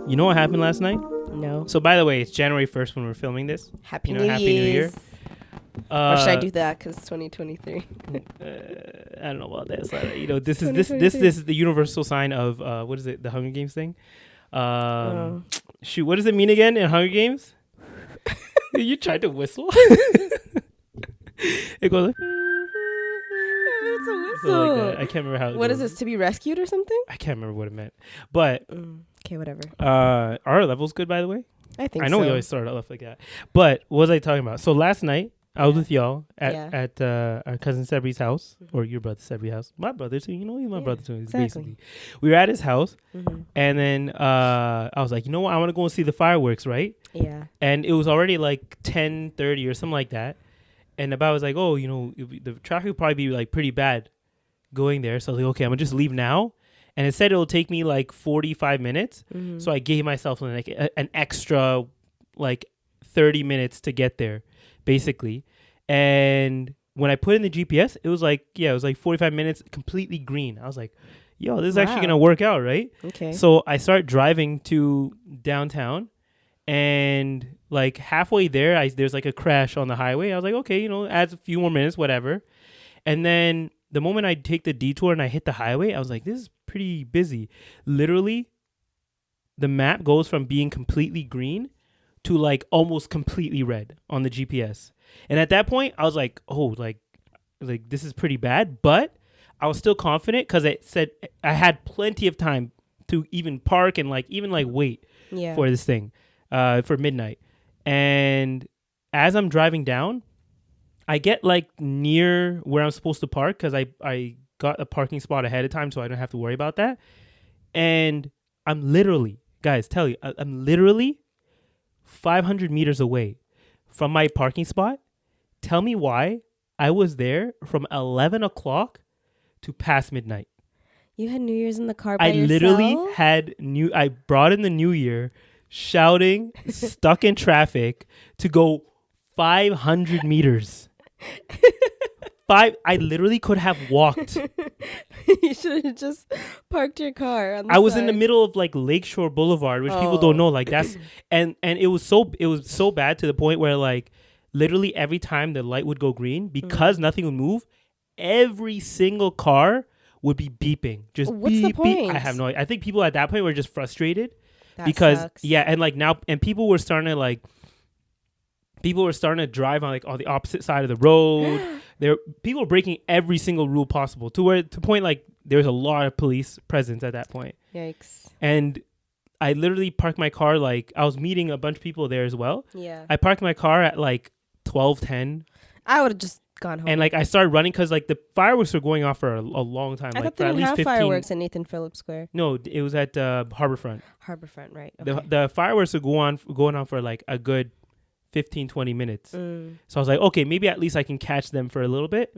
You know what happened last night? No. So, by the way, it's January 1st when we're filming this. Happy New Year. Year. Or should I do that because it's 2023? I don't know about that. So, this is the universal sign of what is it? The Hunger Games thing. Shoot, what does it mean again in Hunger Games? You tried to whistle. It goes like, It's a whistle. so like I can't remember how. What is this? To be rescued or something? I can't remember what it meant. But okay, whatever. our level's good, by the way. I think. I know we always start off like that. But what was I talking about? So last night I was with y'all at our cousin Sebri's house, or your brother Sebri's house. My brother too. You know, he's my brother too. Exactly. Basically, we were at his house, and then I was like, you know what? I want to go and see the fireworks, right? Yeah. And it was already like 10:30 or something like that. And the guy was like, oh, the traffic would probably be like pretty bad going there. So I was like, okay, I'm gonna just leave now. And it said it'll take me like 45 minutes. So I gave myself like an extra like 30 minutes to get there, basically. And when I put in the GPS, it was like 45 minutes, completely green. I was like, yo, this is actually gonna work out, right? Okay. So I start driving to downtown, and like halfway there, there's like a crash on the highway. I was like, okay, adds a few more minutes, whatever. And then the moment I take the detour and I hit the highway, I was like, this is pretty busy. Literally, the map goes from being completely green to like almost completely red on the GPS. And at that point, I was like, oh, like this is pretty bad. But I was still confident because it said I had plenty of time to even park and like even like wait for this thing for midnight. And as I'm driving down, I get like near where I'm supposed to park because I got a parking spot ahead of time, so I don't have to worry about that. And I'm literally, guys, I'm literally 500 meters away from my parking spot. Tell me why I was there from 11 o'clock to past midnight. You had New Year's in the car by yourself? Literally I brought in the New Year shouting, stuck in traffic to go 500 meters. I literally could have walked. You should have just parked your car on the I was side. in the middle of like Lakeshore Boulevard, which people don't know. Like that's and it was so bad to the point where like literally every time the light would go green, because nothing would move, every single car would be beeping. Just What's beep, the point? beep. I have no idea. I think people at that point were just frustrated. That Because sucks. and like now, and people were starting to drive on like on the opposite side of the road. People were breaking every single rule possible to point like there's a lot of police presence at that point. Yikes. And I literally parked my car, like I was meeting a bunch of people there as well. Yeah. I parked my car at like 12:10. I would have just gone home. And like I started running because like the fireworks were going off for a long time. I like thought they for at didn't least have 15. fireworks in Nathan Phillips Square. No, it was at Harborfront. Harborfront, right. Okay. The fireworks were going on for like a good 15-20 minutes. So I was like, okay, maybe at least I can catch them for a little bit.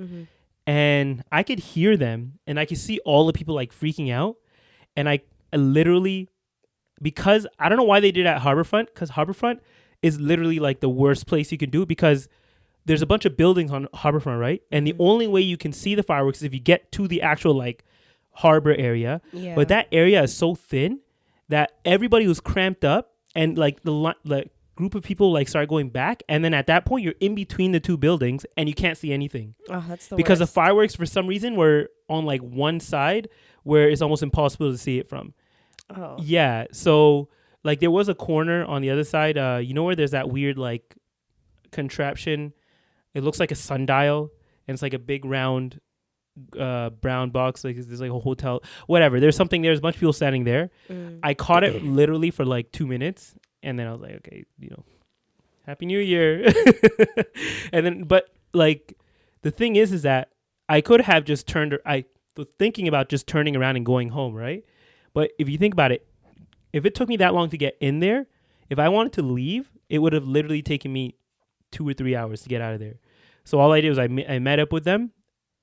And I could hear them and I could see all the people like freaking out. And I literally, because I don't know why they did it at Harborfront, because Harborfront is literally like the worst place you can do it because there's a bunch of buildings on Harborfront, right? And the only way you can see the fireworks is if you get to the actual like harbor area. Yeah. But that area is so thin that everybody was cramped up, and like the group of people like started going back, and then at that point you're in between the two buildings and you can't see anything. Oh, that's the because worst. the fireworks for some reason were on like one side where it's almost impossible to see it from. Oh. Yeah, so like there was a corner on the other side, you know where there's that weird like contraption. It looks like a sundial, and it's like a big round brown box. Like there's like a hotel, whatever. There's a bunch of people standing there. I caught it literally for like 2 minutes, and then I was like, okay, Happy New Year. And then, but like the thing is that I could have just I was thinking about just turning around and going home, right? But if you think about it, if it took me that long to get in there, if I wanted to leave, it would have literally taken me 2 or 3 hours to get out of there. So all I did was I met up with them,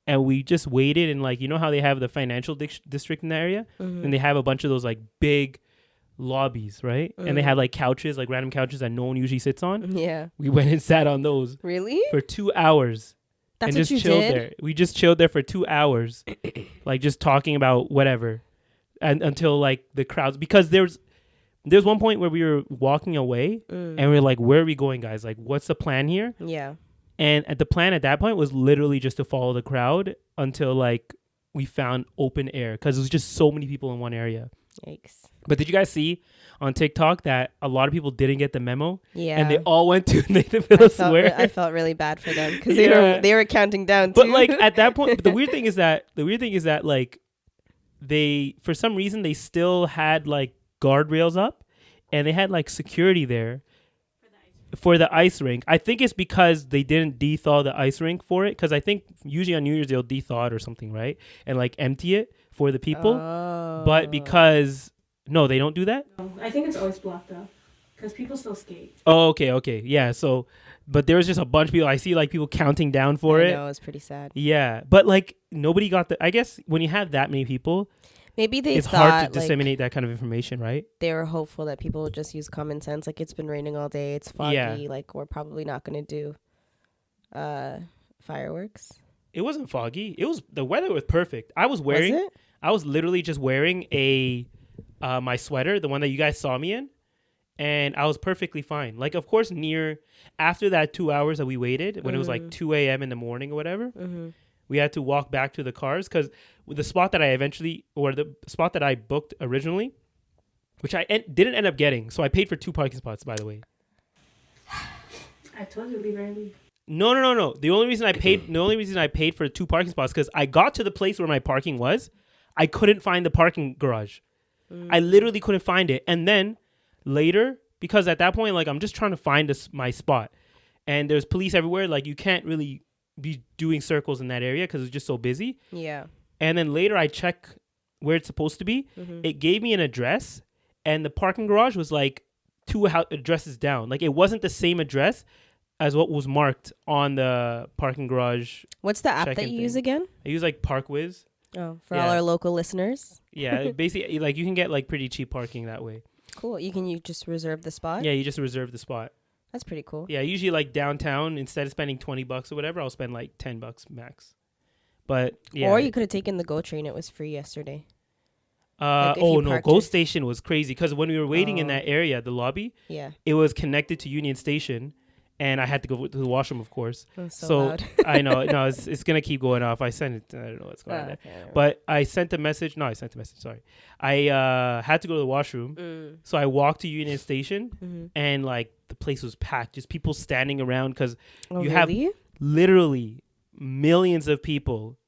and we just waited. And like, you know how they have the financial district in the area, and they have a bunch of those like big lobbies, right? And they have like couches, like random couches that no one usually sits on. Yeah. We went and sat on those. Really? For 2 hours. That's and what just you chilled did? there. We just chilled there for 2 hours, like just talking about whatever, and until like the crowds, because there's one point where we were walking away and we are like, where are we going, guys? Like, what's the plan here? Yeah. And the plan at that point was literally just to follow the crowd until like we found open air, because there was just so many people in one area. Yikes. But did you guys see on TikTok that a lot of people didn't get the memo? Yeah. And they all went to Nathan Phillips Square. I felt really bad for them because they were counting down too. But like at that point, the weird thing is that like they, for some reason, they still had like guardrails up and they had like security there for the ice rink. I think it's because they didn't de-thaw the ice rink for it, because I think usually on New Year's they'll de-thaw it or something, right? And like empty it for the people. But because no, they don't do that. I think it's always blocked up because people still skate. Oh, okay, yeah. So, but there was just a bunch of people. I see like people counting down for it. No, it's pretty sad. Yeah, but like nobody got the. I guess when you have that many people, maybe it's hard to disseminate that kind of information, right? They were hopeful that people would just use common sense. Like, it's been raining all day. It's foggy. Yeah. Like, we're probably not going to do fireworks. It wasn't foggy. The weather was perfect. I was literally just wearing my sweater, the one that you guys saw me in, and I was perfectly fine. Like, of course, after that 2 hours that we waited, when it was like 2 a.m. in the morning or whatever, we had to walk back to the cars, because the spot that I booked originally, which I didn't end up getting, so I paid for 2 parking spots, by the way. I told you to leave early. No. The only reason I paid for 2 parking spots, because I got to the place where my parking was, I couldn't find the parking garage. I literally couldn't find it. And then later, because at that point, like, I'm just trying to find my spot, and there's police everywhere. Like, you can't really be doing circles in that area because it's just so busy. Yeah. And then later I check where it's supposed to be. It gave me an address, and the parking garage was like 2 addresses down. Like, it wasn't the same address as what was marked on the parking garage. What's the app that you use again? I use like ParkWiz. Oh, for all our local listeners. Yeah, basically, like, you can get like pretty cheap parking that way. Cool. You just reserve the spot? Yeah, you just reserve the spot. That's pretty cool. Yeah, usually like downtown, instead of spending $20 or whatever, I'll spend like $10 max. But yeah. Or you could have taken the GO train. It was free yesterday. GO Station was crazy, because when we were waiting in that area, the lobby, it was connected to Union Station. And I had to go to the washroom, of course. So loud. I know. No, it's going to keep going off. I sent it. I don't know what's going on there. Okay. But I sent a message. No, I sent a message. Sorry. I had to go to the washroom. So I walked to Union Station, and like the place was packed. Just people standing around, because have literally millions of people.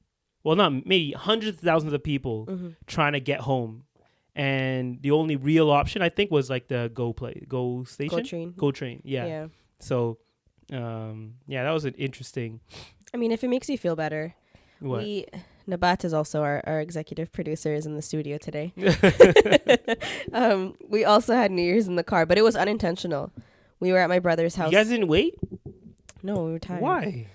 Well, not maybe hundreds of thousands of people trying to get home. And the only real option, I think, was like the GO Station. GO train. Yeah. So, that was an interesting. I mean, if it makes you feel better, what? Nabat is also our executive producer, is in the studio today. We also had New Year's in the car, but it was unintentional. We were at my brother's house. You guys didn't wait? No, we were tired. Why?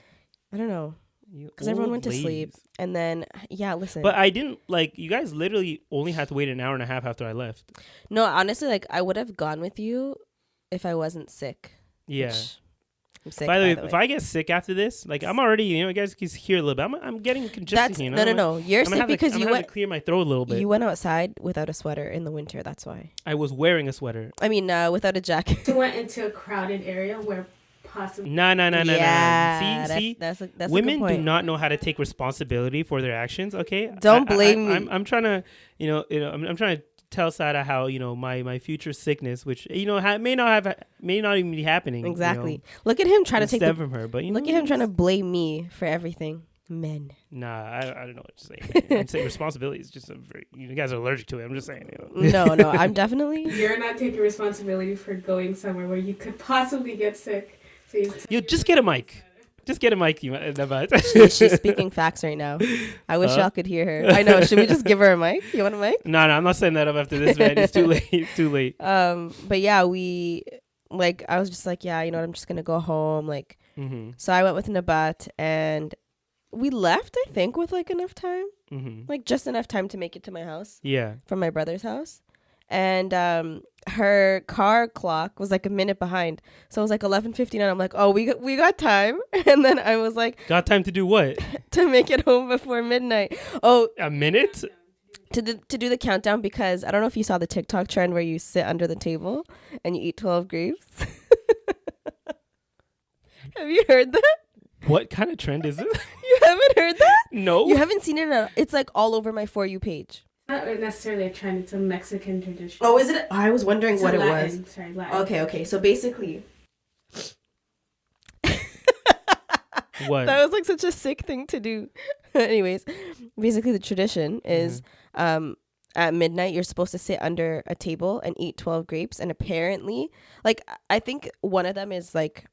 I don't know. Because everyone went to sleep. And then, listen. But I didn't, like, you guys literally only had to wait an hour and a half after I left. No, honestly, like, I would have gone with you if I wasn't sick. Yeah. I'm sick, by the way, if I get sick after this, like, I'm already, you guys can hear a little bit. I'm getting congested, No. You're sick because you went to clear my throat a little bit. You went outside without a sweater in the winter. That's why. I was wearing a sweater. I mean, without a jacket. You went into a crowded area where possibly. No. Yeah, See, that's women do not know how to take responsibility for their actions. Okay, don't blame me. I'm trying to, I'm trying to tell Sara how my future sickness, which may not even be happening. Exactly. Look at him trying to take it from her, but look at him trying to blame me for everything. Men. Nah, I don't know what to say. I'm saying responsibility is just you guys are allergic to it. I'm just saying. No, I'm definitely. You're not taking responsibility for going somewhere where you could possibly get sick. Just get a mic. Just get a mic. She's speaking facts right now. I wish y'all could hear her. I know. Should we just give her a mic? You want a mic? No, I'm not setting that up after this, man. It's too late. It's too late. But yeah, I was just like, I'm just gonna go home. Like, so I went with Nabat, and we left, I think, with like enough time, like just enough time to make it to my house. Yeah. From my brother's house, and her car clock was like a minute behind, so it was like 11:59. I'm like, oh, we got time. And then I was like, got time to do what? To make it home before midnight. Oh, a minute? to do the countdown, because I don't know if you saw the TikTok trend where you sit under the table and you eat 12 grapes. Have you heard that? What kind of trend is it? You haven't heard that? No. You haven't seen it? It's like all over my For You page. Not necessarily a trend. It's a Mexican tradition. Oh, is it? I was wondering It's what it Latin. was. Sorry, Latin. Okay. So basically, What? that was like such a sick thing to do. Anyways, basically the tradition is at midnight you're supposed to sit under a table and eat 12 grapes, and apparently, like, I think one of them is like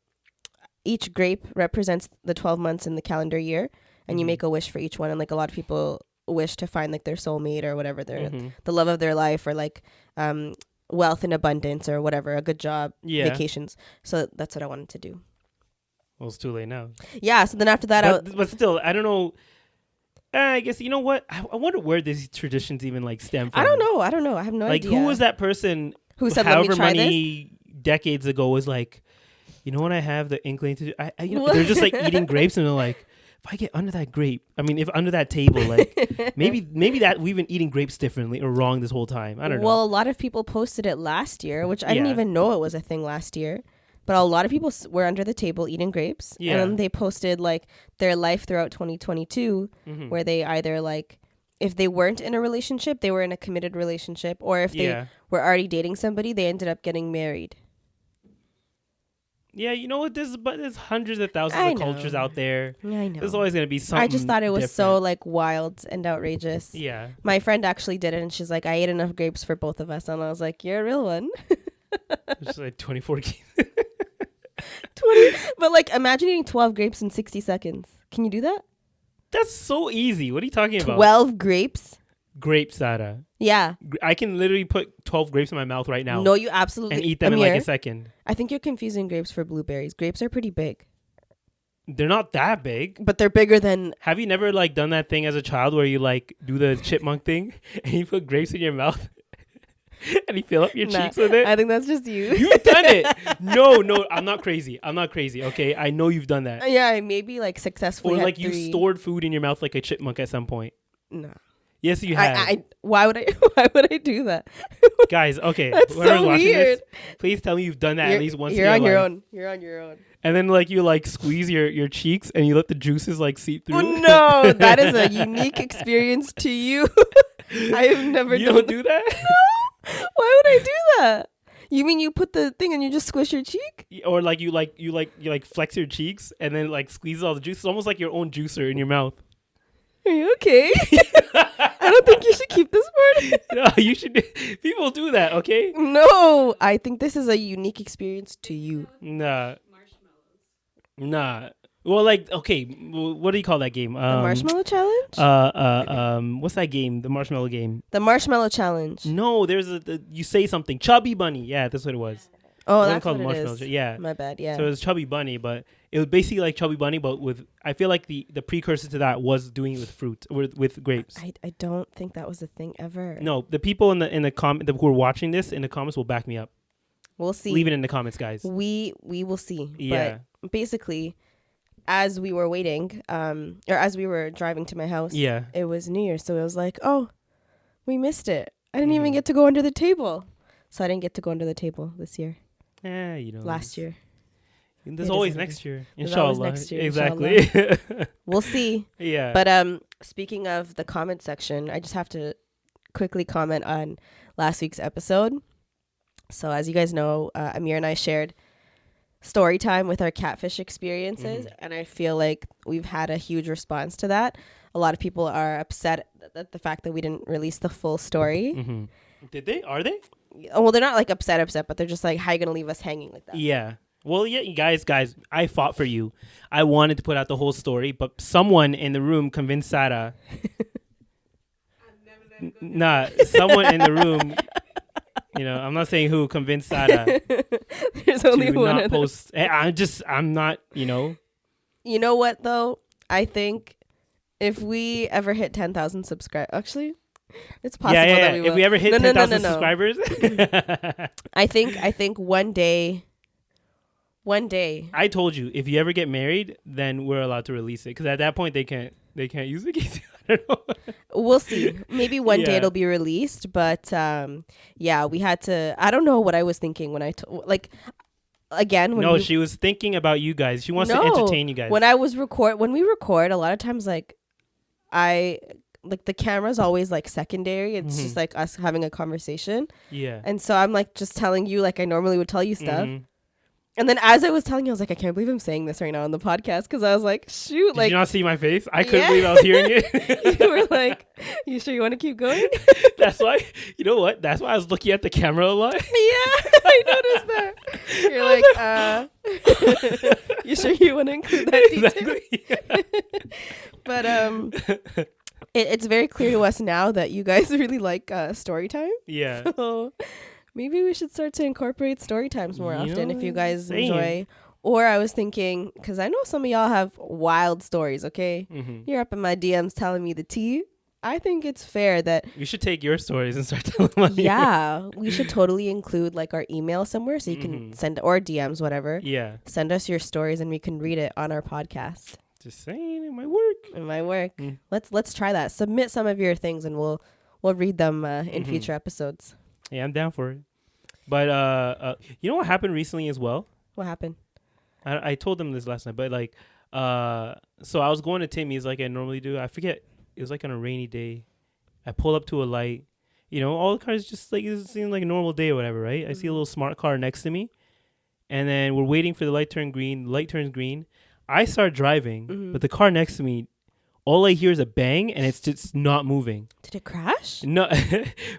each grape represents the 12 months in the calendar year, and you make a wish for each one, and like a lot of people wish to find like their soulmate or whatever, their the love of their life, or like wealth and abundance or whatever, a good job, vacations. So that's what I wanted to do. Well, it's too late now. Yeah, so then after that but still, I don't know. I guess, you know what? I wonder where these traditions even like stem from. I don't know. I have no idea. Like, who was that person who said, "Let me try many decades ago was like, you know what, I have the inkling to do? They're just like eating grapes, and they're like, if I get under that grape, if under that table, like maybe that we've been eating grapes differently or wrong this whole time. I don't know. Well, a lot of people posted it last year, which I didn't even know it was a thing last year. But a lot of people were under the table eating grapes. Yeah. And they posted like their life throughout 2022, where they either like, if they weren't in a relationship, they were in a committed relationship, or if they were already dating somebody, they ended up getting married. Yeah, you know what? There's hundreds of thousands of cultures out there. Yeah, I know. There's always gonna be something. I just thought it was so like wild and outrageous. Yeah. My friend actually did it, and she's like, I ate enough grapes for both of us, and I was like, you're a real one. It's like 24 20. But like, imagine eating 12 grapes in 60 seconds. Can you do that? That's so easy. What are you talking about? 12 grapes? Grape Sara. Yeah. I can literally put 12 grapes in my mouth right now. No, you absolutely... And eat them in like a second. I think you're confusing grapes for blueberries. Grapes are pretty big. They're not that big. But they're bigger than... Have you never like done that thing as a child where you like do the chipmunk thing and you put grapes in your mouth and you fill up your cheeks with it? I think that's just you. You've done it. No, I'm not crazy. Okay, I know you've done that. Yeah, I maybe like successfully. Or like you stored food in your mouth like a chipmunk at some point. No. Yes, you have. Why would I do that? Guys, okay. That's so weird. This, please tell me you've done that at least once in your life. You're on your own. And then like you like squeeze your cheeks and you let the juices like seep through. Oh, no, that is a unique experience to you. I have never done that. You don't do that? No. Why would I do that? You mean you put the thing and you just squish your cheek? Or like you flex your cheeks and then like squeeze all the juice. It's almost like your own juicer in your mouth. Are you okay? I don't think you should keep this part. No, you should. People do that, okay? No, I think this is a unique experience to you. Nah. Well, like, okay, what do you call that game? The marshmallow challenge? What's that game? The marshmallow game. The marshmallow challenge. No, there's you say something. Chubby Bunny. Yeah, that's what it was. Oh, that's what it is. Yeah. My bad, yeah. So it was Chubby Bunny, but it was basically like Chubby Bunny, but with, I feel like the precursor to that was doing it with fruit, with grapes. I don't think that was a thing ever. No, the people in the comment who are watching this in the comments will back me up. We'll see. Leave it in the comments, guys. We will see. Yeah. But basically, as we were waiting, or as we were driving to my house, it was New Year's, so it was like, oh, we missed it. I didn't even get to go under the table. So I didn't get to go under the table this year. Last year. There's always next year. Inshallah. Next year, exactly. Inshallah. We'll see. Yeah. But speaking of the comment section, I just have to quickly comment on last week's episode. So as you guys know, Amir and I shared story time with our catfish experiences, and I feel like we've had a huge response to that. A lot of people are upset at the fact that we didn't release the full story. Did they? Are they? Well, they're not like upset, but they're just like, how are you gonna leave us hanging like that? Yeah. Well, yeah, guys, I fought for you. I wanted to put out the whole story, but someone in the room convinced Sara. Someone in the room. I'm not saying who convinced Sara. There's only one. Not post. I'm not. You know what though? I think if we ever hit 10,000 subscribers, actually, it's possible that we will. If we ever hit 10,000 subscribers, I think one day. I told you, if you ever get married, then we're allowed to release it, because at that point they can't use it against you. don't know. We'll see. Maybe one day Yeah. it'll be released. But yeah, we had to. I don't know what I was thinking when again. When No, we, she was thinking about you guys. She wants to No, entertain you guys. when we record, a lot of times like the camera's always like secondary. It's just like us having a conversation. Yeah. And so I'm like just telling you like I normally would tell you stuff. Mhm. And then as I was telling you, I was like, I can't believe I'm saying this right now on the podcast because I was like, shoot, Did like you not see my face? I couldn't Yeah. believe I was hearing it. you were like, you sure you want to keep going? That's why, you know what? That's why I was looking at the camera a lot. Yeah, I noticed that. You're like, you sure you want to include that detail? Exactly. But it's very clear to us now that you guys really like story time. Yeah. So maybe we should start to incorporate story times more You often know if you guys what I'm saying? enjoy. Or I was thinking, because I know some of y'all have wild stories, okay? You're up in my DMs telling me the tea. I think it's fair that We should take your stories and start telling them on here. yeah, we should totally include like our email somewhere so you can send or DMs, whatever. Yeah. Send us your stories and we can read it on our podcast. Just saying, it might work. It might work. Mm. Let's try that. Submit some of your things and we'll read them in future episodes. Yeah, I'm down for it. But you know what happened recently as well? What happened? I told them this last night, but like, so I was going to Timmy's like I normally do. I forget. It was like on a rainy day. I pull up to a light. You know, all the cars just like it seemed like a normal day or whatever, right? I see a little smart car next to me, and then we're waiting for the light to turn green. The light turns green. I start driving, but the car next to me, all I hear is a bang, and it's just not moving. Did it crash? No,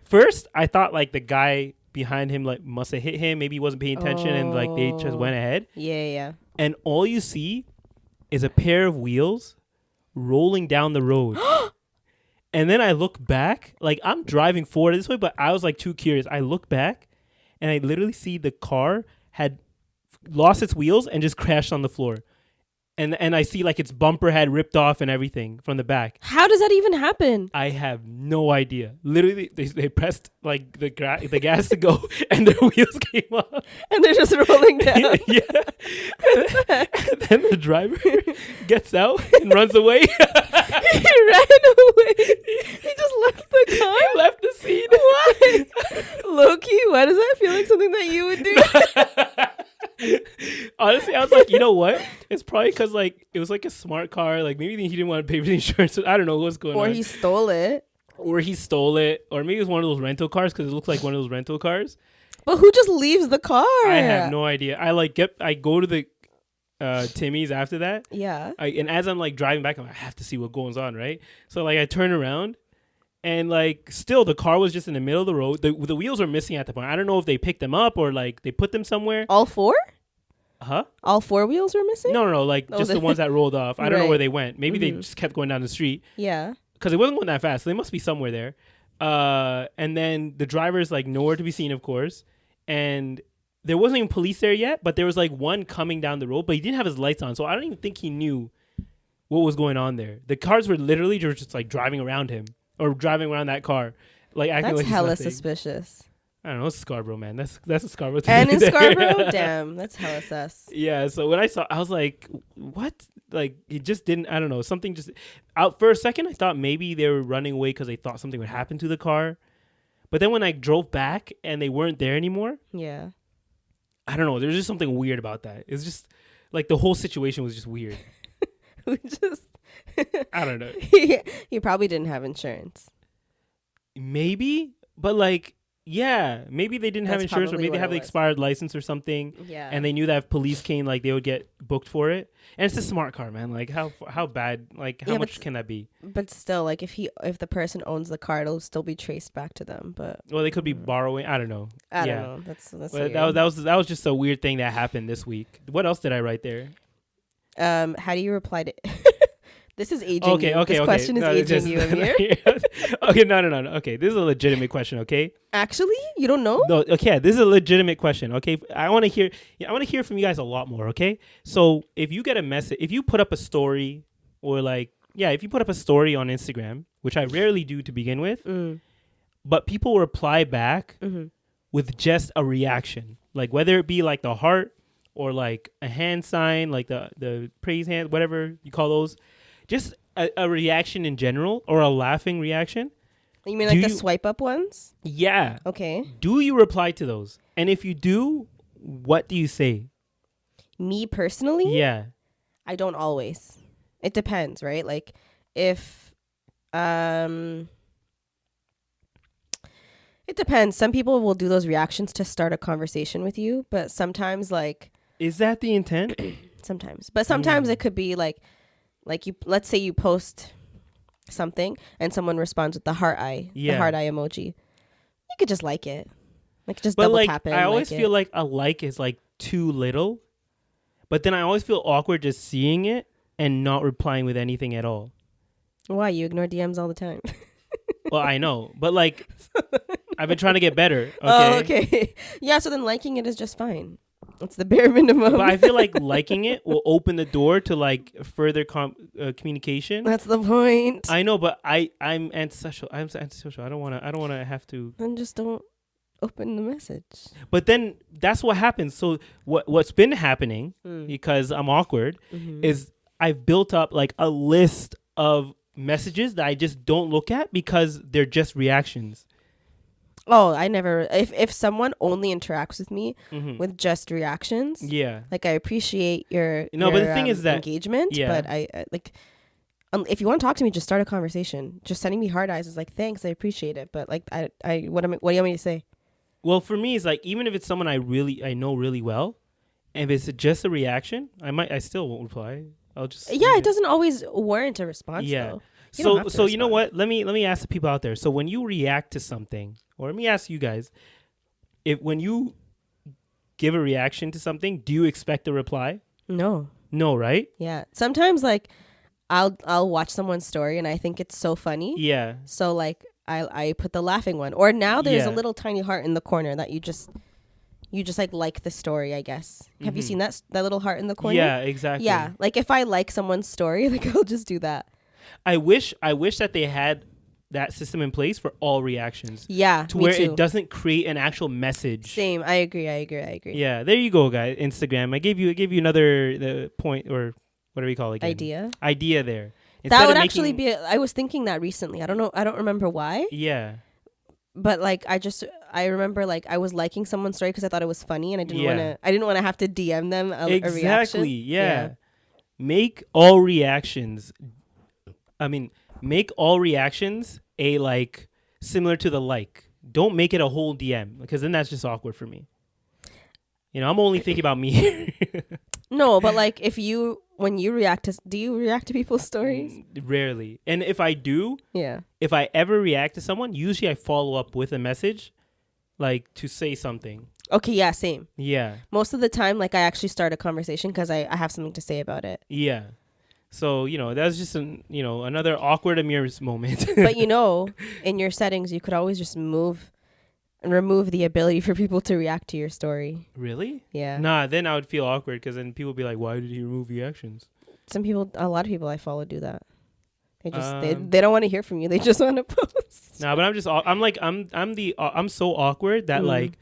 first I thought like the guy behind him like must have hit him. Maybe he wasn't paying attention, and like they just went ahead. Yeah. And all you see is a pair of wheels rolling down the road. And then I look back, like I'm driving forward this way, but I was like too curious. I look back and I literally see the car had lost its wheels and just crashed on the floor. And I see like its bumper had ripped off and everything from the back. How does that even happen? I have no idea. Literally, they pressed like the gas to go, and their wheels came off. And they're just rolling down. Yeah. And then the driver gets out and runs away. He ran away. He just left the car. He left the scene. Why? Low-key, why does that feel like something that you would do? Honestly, I was like, you know what? It's probably because like it was like a smart car. Like maybe he didn't want to pay for the insurance. I don't know what's going on. Or he stole it. Or he stole it. Or maybe it was one of those rental cars because it looks like one of those rental cars. But who just leaves the car? I have no idea. I go to the Timmy's after that. Yeah. And as I'm like driving back, I have to see what goes on, right? So like I turn around, and like still the car was just in the middle of the road. The wheels were missing at the point. I don't know if they picked them up or like they put them somewhere. All four? Huh? All four wheels were missing? No. Like just the ones that rolled off. I don't know Right. where they went. Maybe they just kept going down the street Yeah. because it wasn't going that fast. So they must be somewhere there. And then the driver's like nowhere to be seen, of course. And there wasn't even police there yet, but there was like one coming down the road, but he didn't have his lights on. So I don't even think he knew what was going on there. The cars were literally just like driving around him or driving around that car. Like acting That's like he's hella nothing. suspicious. I don't know. It's Scarborough, man. That's a Scarborough thing. And in right there. Scarborough? Damn, that's hella sus. Yeah. So when I saw, I was like, what? Like it just didn't. I don't know. Something just out for a second. I thought maybe they were running away because they thought something would happen to the car. But then when I drove back and they weren't there anymore, Yeah. I don't know. There's just something weird about that. It's just like the whole situation was just weird. We just I don't know. he probably didn't have insurance. Maybe, but like, yeah, maybe they didn't have That's insurance or probably maybe they what have it the was. expired license or something. Yeah. And they knew that if police came, like they would get booked for it. And it's a smart car, man. Like how bad, like how Yeah, much but can that be? But still, like if the person owns the car, it'll still be traced back to them. But Well, they could be borrowing. I don't know. I Yeah. don't know. That's But weird. that was just a weird thing that happened this week. What else did I write there? How do you reply to? This is aging. Okay. you. This question is No, it's aging you, Amir. Okay, no. Okay, this is a legitimate question. Okay. Actually, you don't know? No. Okay, this is a legitimate question. Okay, I want to hear from you guys a lot more. Okay, so if you get a message, if you put up a story, or like, if you put up a story on Instagram, which I rarely do to begin with, but people reply back with just a reaction, like whether it be like the heart or like a hand sign, like the praise hand, whatever you call those. Just a reaction in general or a laughing reaction. You mean like the swipe up ones? Yeah. Okay. Do you reply to those? And if you do, what do you say? Me personally? Yeah. I don't always. It depends, right? Like if it depends. Some people will do those reactions to start a conversation with you, but sometimes like is that the intent? Sometimes. But sometimes it could be like you, let's say you post something and someone responds with the heart eye, the heart eye emoji. You could just like it. Like just double tap it. I always feel like a like is like too little. But then I always feel awkward just seeing it and not replying with anything at all. Why? You ignore DMs all the time. Well, I know. But like, I've been trying to get better. Okay? Oh, okay. Yeah, so then liking it is just fine. It's the bare minimum. But I feel like liking it will open the door to like further communication. That's the point. I know, but I'm antisocial. I don't want to have to. Then just don't open the message. But then that's what happens. So what's been happening because I'm awkward is I've built up like a list of messages that I just don't look at because they're just reactions. Oh, I never. If someone only interacts with me with just reactions, yeah, like I appreciate your but the thing is that engagement. Yeah. But I like if you want to talk to me, just start a conversation. Just sending me hard eyes is like thanks, I appreciate it. But like what do you want me to say? Well, for me, it's like even if it's someone I know really well, and if it's just a reaction, I still won't reply. I'll just it doesn't always warrant a response. Yeah. Though. So you know what? Let me ask the people out there. So when you react to something, or let me ask you guys, when you give a reaction to something, do you expect a reply? No. No, right? Yeah. Sometimes like I'll watch someone's story and I think it's so funny. Yeah. So like I put the laughing one. Or now there's a little tiny heart in the corner that you just like the story, I guess. Have you seen that little heart in the corner? Yeah, exactly. Yeah. Like if I like someone's story, like I'll just do that. I wish that they had that system in place for all reactions. Yeah, to where it doesn't create an actual message. Same. I agree. Yeah, there you go, guys. Instagram. I gave you another point, or what do we call it again? Idea there. Instead that would actually be. I was thinking that recently. I don't know. I don't remember why. Yeah. But like I remember like I was liking someone's story because I thought it was funny and I didn't want to have to DM them a reaction. Exactly. Yeah. Make all reactions. Make all reactions like similar to the like. Don't make it a whole DM because then that's just awkward for me. I'm only thinking about me here. No, but like when you react do you react to people's stories? Rarely. And if I do, if I ever react to someone, usually I follow up with a message like to say something. Okay, yeah, same. Yeah. Most of the time, like I actually start a conversation because I have something to say about it. Yeah. So, that's just another awkward Amir's moment. But in your settings, you could always just remove the ability for people to react to your story. Really? Yeah. Nah, then I would feel awkward because then people would be like, why did he remove reactions? A lot of people I follow do that. They just they don't want to hear from you. They just want to post. Nah, but I'm so awkward that like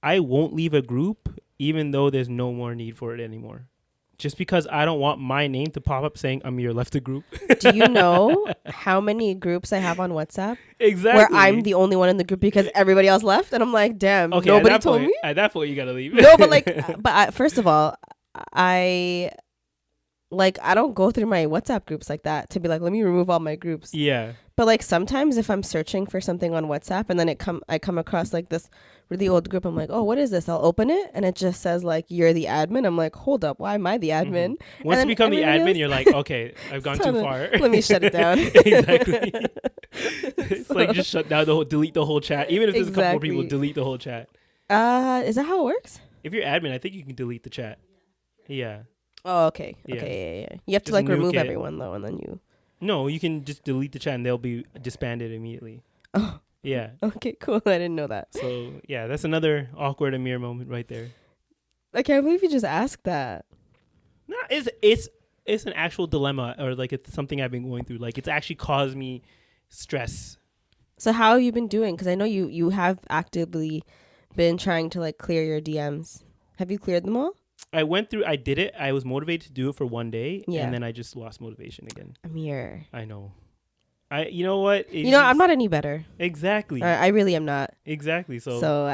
I won't leave a group even though there's no more need for it anymore. Just because I don't want my name to pop up saying Amir left the group. Do you know how many groups I have on WhatsApp? Exactly. Where I'm the only one in the group because everybody else left, and I'm like, damn, okay, nobody told me. At that point, you gotta leave. No, but first of all, I don't go through my WhatsApp groups like that to be like, let me remove all my groups. Yeah. But like sometimes if I'm searching for something on WhatsApp and then I come across like this really old group, I'm like, oh, what is this? I'll open it and it just says like, you're the admin. I'm like, hold up, why am I the admin? Once you become the admin, you're like, okay, I've gone too far. Let me shut it down. Exactly. It's like just shut down delete the whole chat. Even if there's a couple more people, delete the whole chat. Is that how it works? If you're admin, I think you can delete the chat. Yeah. Oh, okay. Yeah. Okay, yeah. You have to like remove everyone though, and then you. No, you can just delete the chat and they'll be disbanded immediately. Oh. Yeah. Okay, cool. I didn't know that. So yeah, that's another awkward Amir moment right there. I can't believe you just asked that. No, it's an actual dilemma, or like it's something I've been going through. Like it's actually caused me stress. So how have you been doing? Because I know you have actively been trying to like clear your DMs. Have you cleared them all? I did it. I was motivated to do it for one day, Yeah. and then I just lost motivation again. Amir. I know. You know what? I'm not any better. Exactly. I really am not. Exactly. So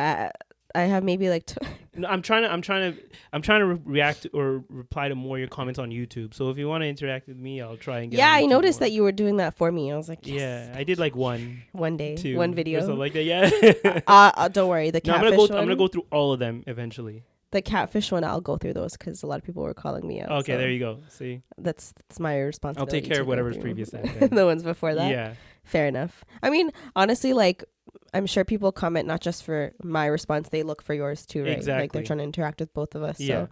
I have maybe like. No, I'm trying to react or reply to more of your comments on YouTube. So if you want to interact with me, I'll try and get. Yeah, on I YouTube noticed more. that you were doing that for me. I was like, yes. Yeah, I did like one day, two, one or video, something like that. Yeah. don't worry. The No, catfish one. I'm gonna go through all of them eventually. The catfish one, I'll go through those because a lot of people were calling me out. Okay, so there you go. See, that's my responsibility. I'll take care to of go whatever's through previous. Then. the ones before that. Yeah. Fair enough. I mean, honestly, like, I'm sure people comment not just for my response; they look for yours too, right? Exactly. Like they're trying to interact with both of us. Yeah. So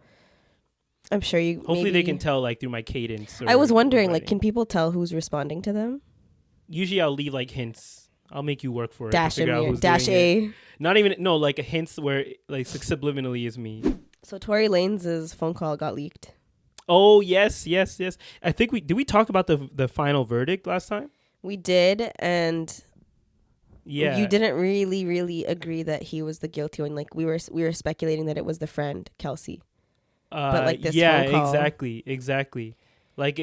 I'm sure you. Hopefully they can tell like through my cadence. I was wondering, or like, writing. can people tell who's responding to them? Usually I'll leave like hints. I'll make you work for it. Dash to figure out Amir, who's dash doing it. A. Not even like hints where like subliminally is me. So Tory Lanez's phone call got leaked. Oh yes. I think we talk about the final verdict last time. We did, and Yeah. you didn't really agree that he was the guilty one. Like we were speculating that it was the friend Kelsey. But like this phone call. exactly. Like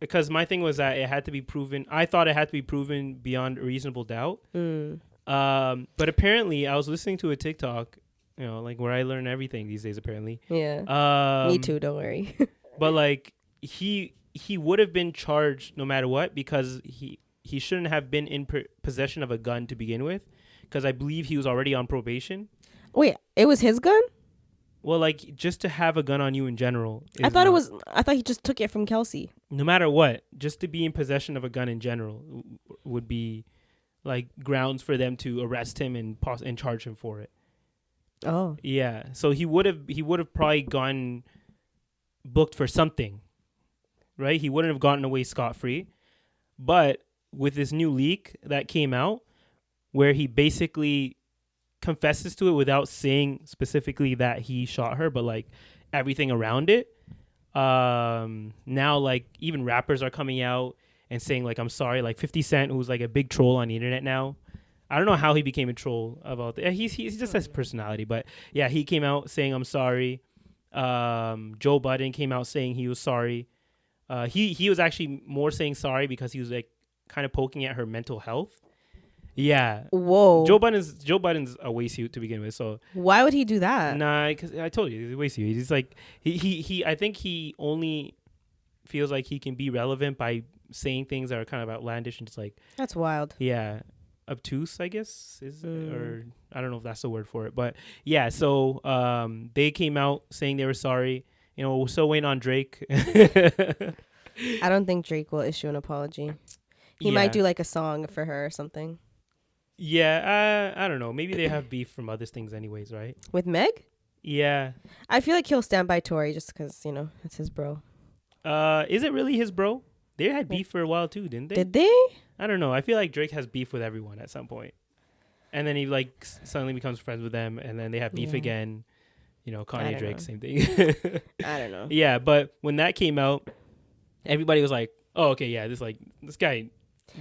because my thing was that it had to be proven. I thought it had to be proven beyond a reasonable doubt. But apparently, I was listening to a TikTok, like where I learn everything these days. Apparently, Yeah. Me too. Don't worry. but like he would have been charged no matter what because he shouldn't have been in possession of a gun to begin with, because I believe he was already on probation. Wait, it was his gun? Well, like just to have a gun on you in general. I thought he just took it from Kelsey. No matter what, just to be in possession of a gun in general would be like grounds for them to arrest him and charge him for it. Oh. Yeah. So he would have probably gone booked for something, right? He wouldn't have gotten away scot-free. But with this new leak that came out where he basically confesses to it without saying specifically that he shot her, but like everything around it, now like even rappers are coming out and saying like I'm sorry, like 50 Cent, who's like a big troll on the internet now. I don't know how he became a troll about that. He's just his personality, but yeah, he came out saying I'm sorry. Joe Budden came out saying he was sorry. He was actually more saying sorry because he was like kind of poking at her mental health. Yeah. Whoa. Joe Budden's a waste to begin with. So why would he do that? Nah, because I told you he's a waste. He's like he. I think he only feels like he can be relevant by saying things that are kind of outlandish and just like that's wild. Yeah, obtuse, I guess or I don't know if that's the word for it, but yeah. So they came out saying they were sorry. We're still waiting on Drake. I don't think Drake will issue an apology. He might do like a song for her or something. Yeah, I don't know. Maybe they have beef from other things anyways, right? With Meg? Yeah. I feel like he'll stand by Tory just because, it's his bro. Is it really his bro? They had beef for a while too, didn't they? Did they? I don't know. I feel like Drake has beef with everyone at some point. And then he like suddenly becomes friends with them and then they have beef again. Kanye, Drake, same thing. I don't know. Yeah, but when that came out, everybody was like, oh, okay, yeah, this guy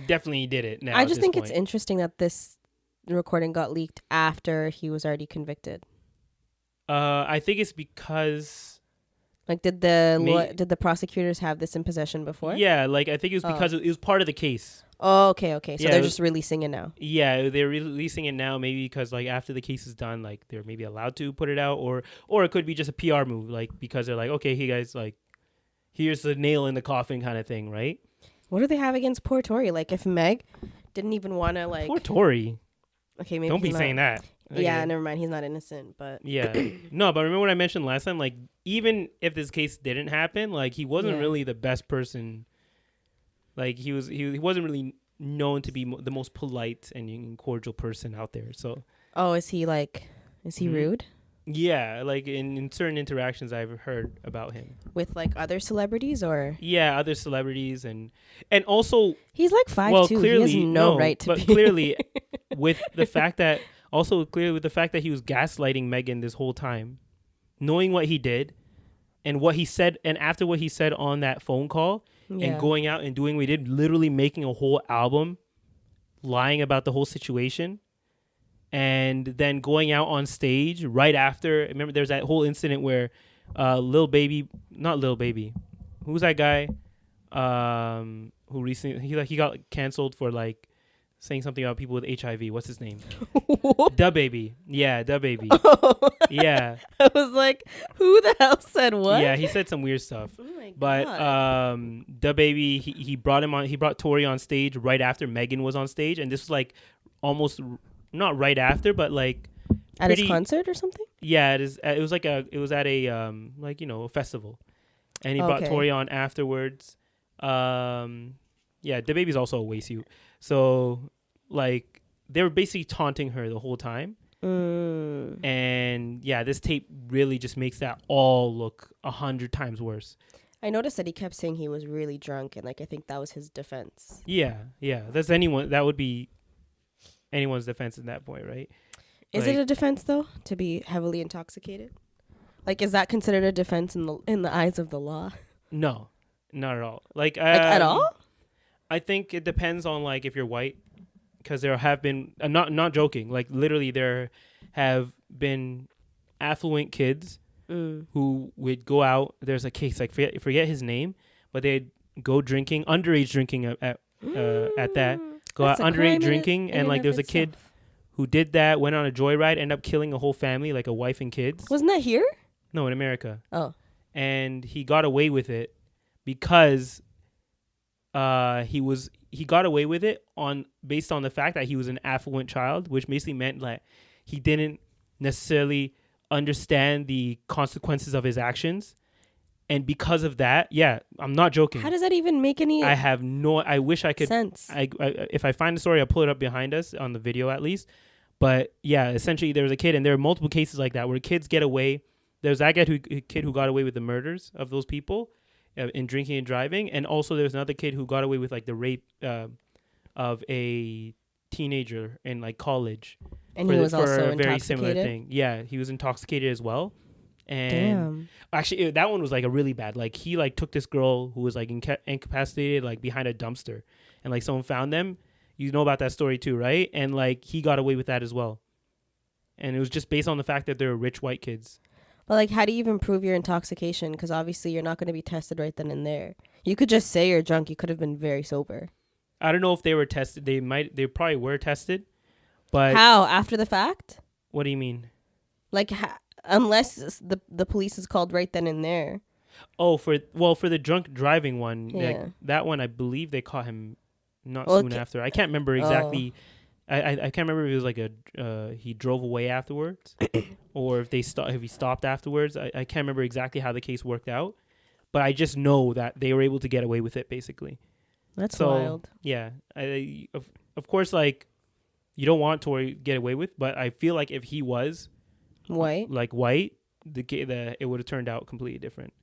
definitely did it now. I just think it's interesting that this recording got leaked after he was already convicted. I think it's because like did the prosecutors have this in possession before? Yeah, like I think it was because it was part of the case. Oh, okay. So yeah, they're just releasing it now. Yeah, they're releasing it now maybe because like after the case is done, like they're maybe allowed to put it out, or it could be just a PR move, like because they're like, okay, hey guys, like here's the nail in the coffin kind of thing, right? What do they have against poor Tory? Like if Meg didn't even want to like poor Tory. Okay, maybe don't be saying that. Yeah, never mind. He's not innocent, but yeah, no. But remember what I mentioned last time? Like even if this case didn't happen, like he wasn't really the best person. Like he wasn't really known to be the most polite and cordial person out there. So is he rude? Yeah, like in certain interactions I've heard about him with like other celebrities or other celebrities and also he's like 5'2". Clearly he has no right to but be. Clearly with the fact that he was gaslighting Megan this whole time, knowing what he did and what he said, and after what he said on that phone call and going out and doing what he did, literally making a whole album lying about the whole situation. And then going out on stage right after. Remember, there's that whole incident where not Lil Baby. Who's that guy? Who recently he got canceled for like saying something about people with HIV. What's his name? Da Baby. Yeah, Da Baby. Yeah. I was like, who the hell said what? Yeah, he said some weird stuff. Oh my But God. Da Baby, he brought him on. He brought Tory on stage right after Megan was on stage, and this was like almost not right after, but like At his concert or something? Yeah, it is. It was like it was at a like a festival, and he brought Tory on afterwards. Yeah, the baby's also a waste. So like they were basically taunting her the whole time. And yeah, this tape really just makes that all look 100 times worse. I noticed that he kept saying he was really drunk, and like I think that was his defense. Yeah. That would be anyone's defense at that point, right? Is it a defense though to be heavily intoxicated? Like, is that considered a defense in the eyes of the law? No, not at all. Like at all? I think it depends on like if you're white, because there have been not joking. Like literally, there have been affluent kids who would go out. There's a case like forget his name, but they'd go drinking, underage drinking at that. Go out underage drinking, and like there's a kid who did that, went on a joyride, ended up killing a whole family, like a wife and kids. Wasn't that here? No, in America. Oh. And he got away with it because he got away with it based on the fact that he was an affluent child, which basically meant that he didn't necessarily understand the consequences of his actions. And because of that, yeah, I'm not joking. How does that even make any I wish I could sense. If I find the story, I'll pull it up behind us on the video at least. But yeah, essentially there was a kid, and there are multiple cases like that where kids get away. There's that kid who got away with the murders of those people in drinking and driving. And also there's another kid who got away with like the rape of a teenager in like college. And he was also a very similar thing. Yeah, he was intoxicated as well. And actually that one was like a really bad, like he like took this girl who was like incapacitated like behind a dumpster, and like someone found them. You know about that story too, right? And like he got away with that as well, and it was just based on the fact that they're rich white kids. But like, how do you even prove your intoxication? Because obviously you're not going to be tested right then and there. You could just say you're drunk. You could have been very sober. I don't know if they were tested. They probably were tested, but how? After the fact? What do you mean? Like unless the police is called right then and there. Oh, for the drunk driving one, like, that one I believe they caught him soon after. I can't remember exactly. I can't remember if it was like he drove away afterwards, or if he stopped afterwards. I can't remember exactly how the case worked out, but I just know that they were able to get away with it basically. That's wild. Yeah, of course, like you don't want to get away with, but I feel like if he was white, it would have turned out completely different.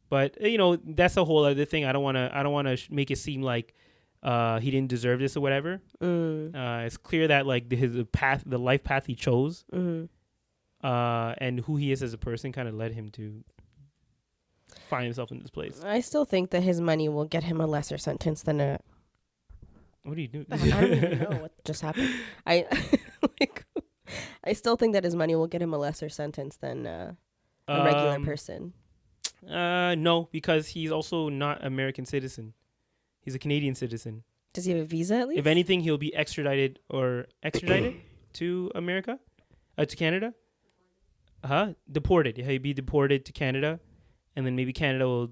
But that's a whole other thing. I don't want to make it seem like he didn't deserve this or whatever. It's clear that like the life path he chose, and who he is as a person kind of led him to find himself in this place. I still think that his money will get him a lesser sentence than a. What are you doing? I don't even know what just happened. I still think that his money will get him a lesser sentence than a regular person. No, because he's also not American citizen. He's a Canadian citizen. Does he have a visa at least? If anything, he'll be extradited to America, to Canada. Deported. He'll be deported to Canada, and then maybe Canada will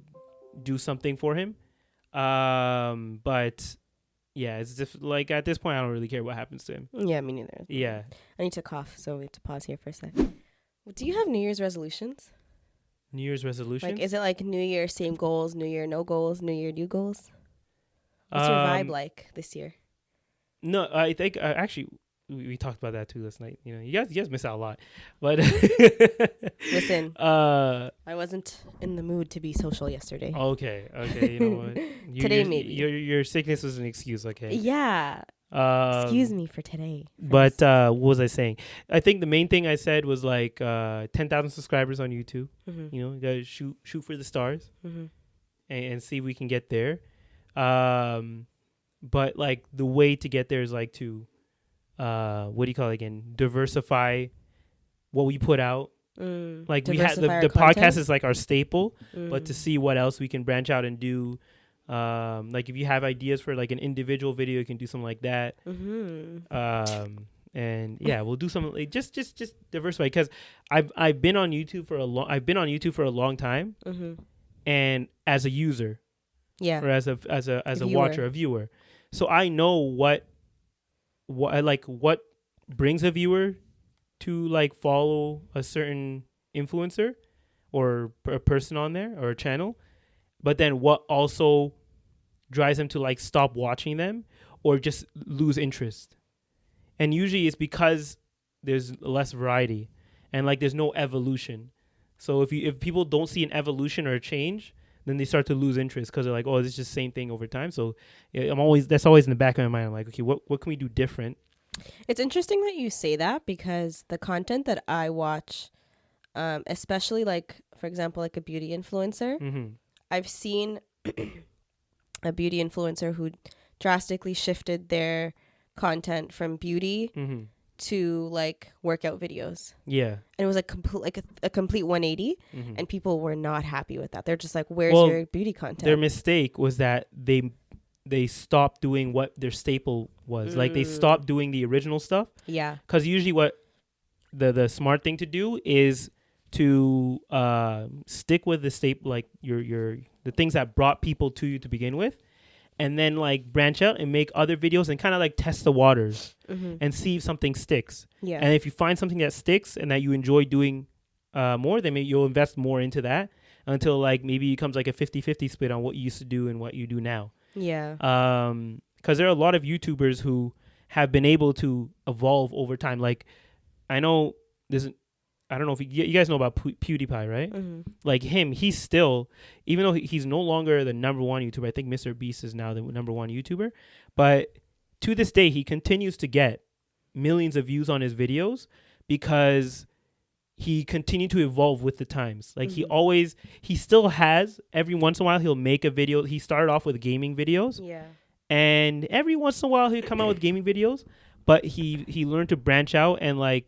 do something for him. But yeah, it's just like at this point, I don't really care what happens to him. Yeah, me neither. Yeah. I need to cough, so we have to pause here for a second. Do you have New Year's resolutions? New Year's resolutions? Like, is it like New Year, same goals, New Year, no goals, New Year, new goals? What's your vibe like this year? No, I think actually we talked about that too last night. You guys miss out a lot, but listen, I wasn't in the mood to be social yesterday. Okay, you know what? Today maybe your sickness was an excuse. Okay. Yeah. Excuse me for today. But what was I saying? I think the main thing I said was like 10,000 subscribers on YouTube. Mm-hmm. You gotta shoot for the stars, and see if we can get there. But like the way to get there is like to what do you call it again? Diversify what we put out Like we have the podcast is like our staple, but to see what else we can branch out and do. Like if you have ideas for like an individual video, you can do something like that. And yeah, we'll do something like just diversify, because I've been on YouTube for a long time, and as a user, or as a watcher, a viewer, so I know what brings a viewer to like follow a certain influencer or a person on there or a channel, but then what also drives them to like stop watching them or just lose interest. And usually it's because there's less variety and like there's no evolution. So if people don't see an evolution or a change, then they start to lose interest because they're like, oh, this is just the same thing over time. So yeah, that's always in the back of my mind. I'm like, okay, what can we do different? It's interesting that you say that, because the content that I watch, especially like, for example, like a beauty influencer, I've seen a beauty influencer who drastically shifted their content from beauty to like workout videos. Yeah. And it was like a complete 180, and people were not happy with that. They're just like, where's your beauty content? Their mistake was that they stopped doing what their staple was. Like they stopped doing the original stuff. Yeah. Because usually what the smart thing to do is to stick with the staple, like the things that brought people to you to begin with, and then like branch out and make other videos and kind of like test the waters and see if something sticks. Yeah. And if you find something that sticks and that you enjoy doing more, then maybe you'll invest more into that until like maybe it becomes like a 50-50 split on what you used to do and what you do now. Yeah. Because there are a lot of YouTubers who have been able to evolve over time. Like I know I don't know if you guys know about PewDiePie, right? Like him, he's still, even though he's no longer the number one YouTuber, I think Mr. Beast is now the number one YouTuber, but to this day, he continues to get millions of views on his videos because he continued to evolve with the times. Like he still has, every once in a while, he'll make a video. He started off with gaming videos. Yeah. And every once in a while, he'll come out with gaming videos, but he learned to branch out and like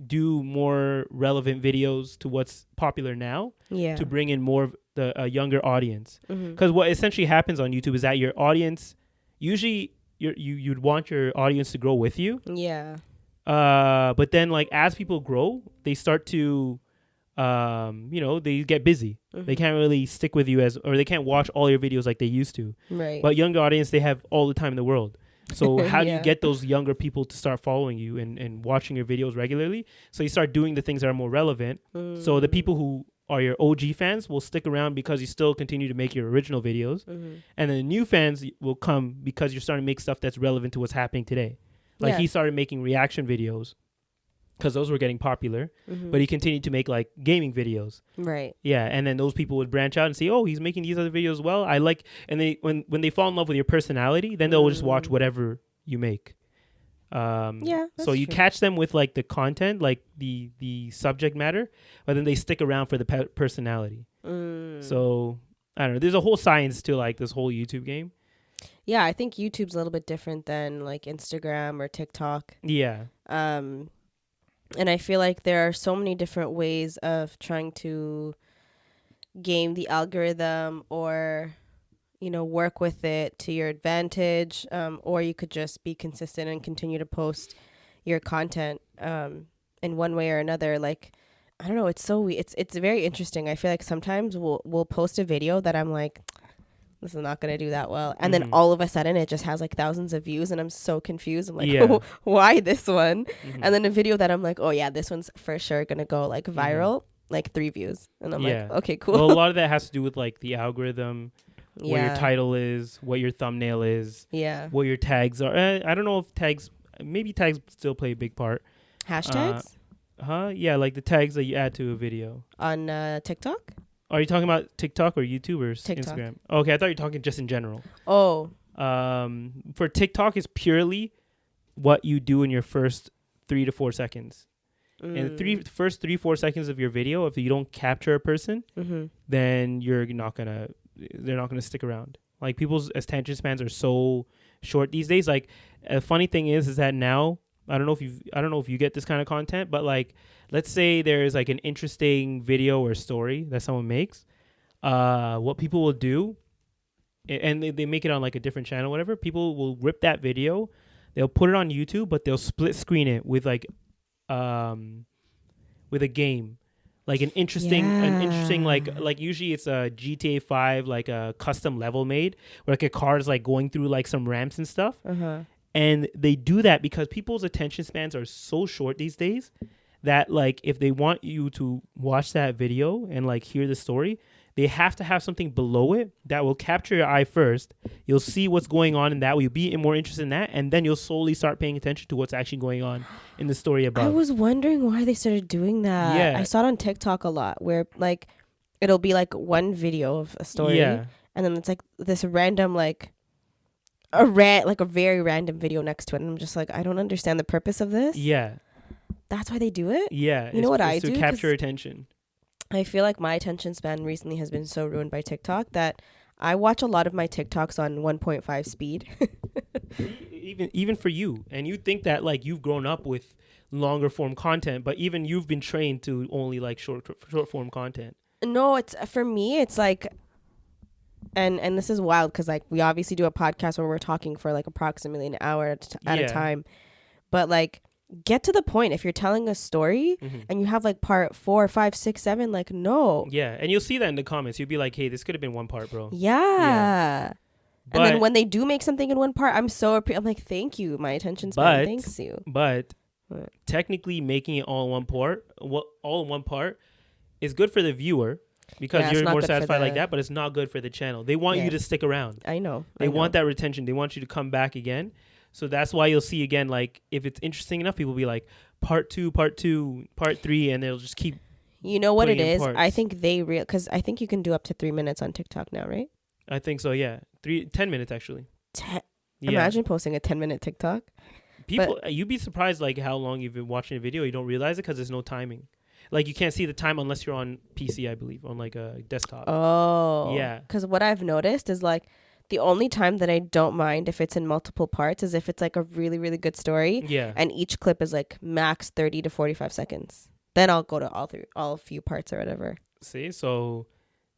do more relevant videos to what's popular now, to bring in more of the younger audience. Because what essentially happens on YouTube is that your audience, usually you'd want your audience to grow with you. Yeah. But then like as people grow, they start to, they get busy. They can't really stick with you or they can't watch all your videos like they used to. Right. But younger audience, they have all the time in the world. So how do you get those younger people to start following you and watching your videos regularly? So you start doing the things that are more relevant. So the people who are your OG fans will stick around because you still continue to make your original videos. And then the new fans will come because you're starting to make stuff that's relevant to what's happening today. Like he started making reaction videos because those were getting popular, but he continued to make like gaming videos. Right. Yeah. And then those people would branch out and say, oh, he's making these other videos as well. I like, and they, when they fall in love with your personality, then they'll just watch whatever you make. So you catch them with like the content, like the subject matter, but then they stick around for the personality. So I don't know. There's a whole science to like this whole YouTube game. Yeah. I think YouTube's a little bit different than like Instagram or TikTok. Yeah. And I feel like there are so many different ways of trying to game the algorithm or, work with it to your advantage. Or you could just be consistent and continue to post your content in one way or another. Like, I don't know. It's very interesting. I feel like sometimes we'll post a video that I'm like, this is not going to do that well. And then all of a sudden it just has like thousands of views and I'm so confused. I'm like, oh, why this one? And then a video that I'm like, oh yeah, this one's for sure going to go like viral, like 3 views. And I'm like, okay, cool. Well, a lot of that has to do with like the algorithm, what your title is, what your thumbnail is, what your tags are. I don't know if maybe tags still play a big part. Hashtags? Yeah, like the tags that you add to a video. On TikTok? Are you talking about TikTok or YouTubers? TikTok. Instagram? Okay, I thought you were talking just in general. Oh. For TikTok, it's purely what you do in your first 3 to 4 seconds. And the first 3-4 seconds of your video, if you don't capture a person, then they're not gonna stick around. Like people's attention spans are so short these days. Like a funny thing is that now I don't know if you get this kind of content, but like, let's say there's like an interesting video or story that someone makes. What people will do, and they make it on like a different channel, whatever. People will rip that video, they'll put it on YouTube, but they'll split screen it with like, with a game. Like an interesting like usually it's a GTA 5 like a custom level made where like a car is like going through like some ramps and stuff. And they do that because people's attention spans are so short these days that like if they want you to watch that video and like hear the story, they have to have something below it that will capture your eye first. You'll see what's going on in that. You'll be more interested in that. And then you'll slowly start paying attention to what's actually going on in the story above. I was wondering why they started doing that. Yeah. I saw it on TikTok a lot where like it'll be like one video of a story. Yeah. And then it's like this random like a very random video next to it. And I'm just like, I don't understand the purpose of this. Yeah. That's why they do it? Yeah. You know what I do? To capture attention. I feel like my attention span recently has been so ruined by TikTok that I watch a lot of my TikToks on 1.5 speed. even for you. And you think that like you've grown up with longer form content, but even you've been trained to only like short form content. No, it's for me, it's like, and this is wild because like we obviously do a podcast where we're talking for like approximately an hour at a time. But like, get to the point. If you're telling a story and you have like part 4, 5, 6, 7, like no. Yeah, and you'll see that in the comments. You'll be like, hey, this could have been one part, bro. Yeah. And then when they do make something in one part, I'm like, thank you. My attention span thanks you. But technically making it all in one part is good for the viewer because you're more satisfied like that, but it's not good for the channel. They want you to stick around. I know. They want that retention. They want you to come back again. So that's why you'll see again, like if it's interesting enough, people will be like part 2, part 3, and they'll just keep. You know what it is? Parts. I think because I think you can do up to 3 minutes on TikTok now, right? I think so. Yeah, 10 minutes actually. Imagine posting a 10-minute TikTok. You'd be surprised like how long you've been watching a video. You don't realize it because there's no timing. Like you can't see the time unless you're on PC, I believe, on like a desktop. Oh, yeah. Because what I've noticed is like. The only time that I don't mind if it's in multiple parts is if it's like a really, really good story. Yeah. And each clip is like max 30 to 45 seconds. Then I'll go to all few parts or whatever. See, so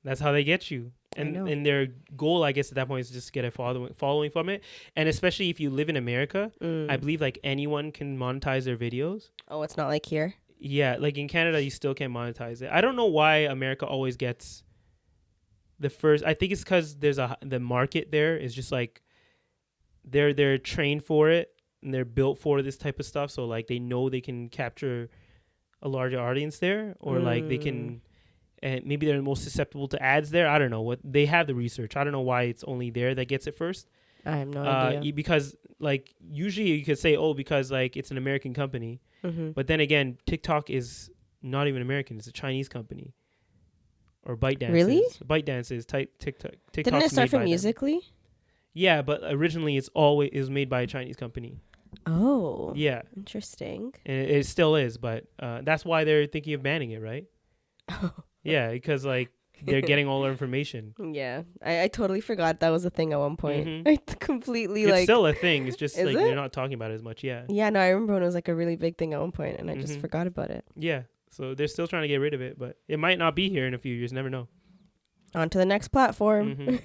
that's how they get you. And their goal, I guess, at that point is just to get a following from it. And especially if you live in America, I believe like anyone can monetize their videos. Oh, it's not like here? Yeah, like in Canada, you still can't monetize it. I don't know why America always gets... I think it's because the market there is just like they're trained for it and they're built for this type of stuff. So like they know they can capture a larger audience there, or like they can, and maybe they're most susceptible to ads there. I don't know what they have the research. I don't know why it's only there that gets it first. I have no idea. Because like usually you could say, because like it's an American company, but then again, TikTok is not even American. It's a Chinese company. Or ByteDances. Really? ByteDances, TikTok. Didn't it start from Musical.ly? Yeah, but originally it was made by a Chinese company. Oh. Yeah. Interesting. And it still is, but that's why they're thinking of banning it, right? Oh. Yeah, because like they're getting all our information. Yeah. I totally forgot that was a thing at one point. I completely it's still a thing. It's just like they're not talking about it as much. Yeah. Yeah, no, I remember when it was like a really big thing at one point and I just forgot about it. Yeah. So they're still trying to get rid of it, but it might not be here in a few years. Never know. On to the next platform.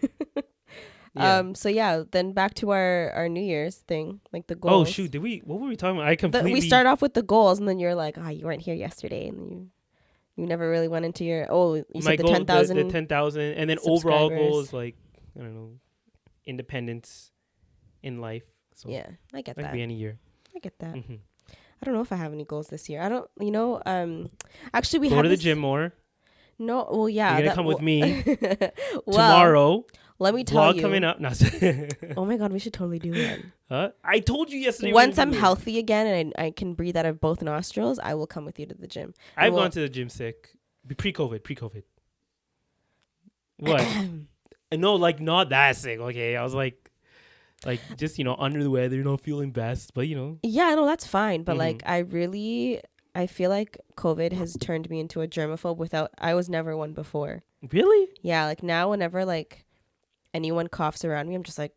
So yeah, then back to our New Year's thing, like the goals. Oh shoot, what were we talking about? We start off with the goals, and then you're like, you weren't here yesterday, and you never really went into your you said the 10,000, the 10,000, and then overall goal is like I don't know, independence in life. So yeah, I get that. That could be any year. I get that. I don't know if I have any goals this year. I don't, actually we go to the gym more. No, well, yeah. You're going to come with me tomorrow. Let me tell you. Coming up. Oh my God, we should totally do that. I told you yesterday. Once I'm healthy again and I can breathe out of both nostrils, I will come with you to the gym. I've gone to the gym sick. Pre-COVID. What? No, like not that sick. Okay. I was like just, under the weather, not feeling best, but Yeah, no, that's fine. But like, I feel like COVID has turned me into a germaphobe I was never one before. Really? Yeah. Like now, whenever like anyone coughs around me, I'm just like.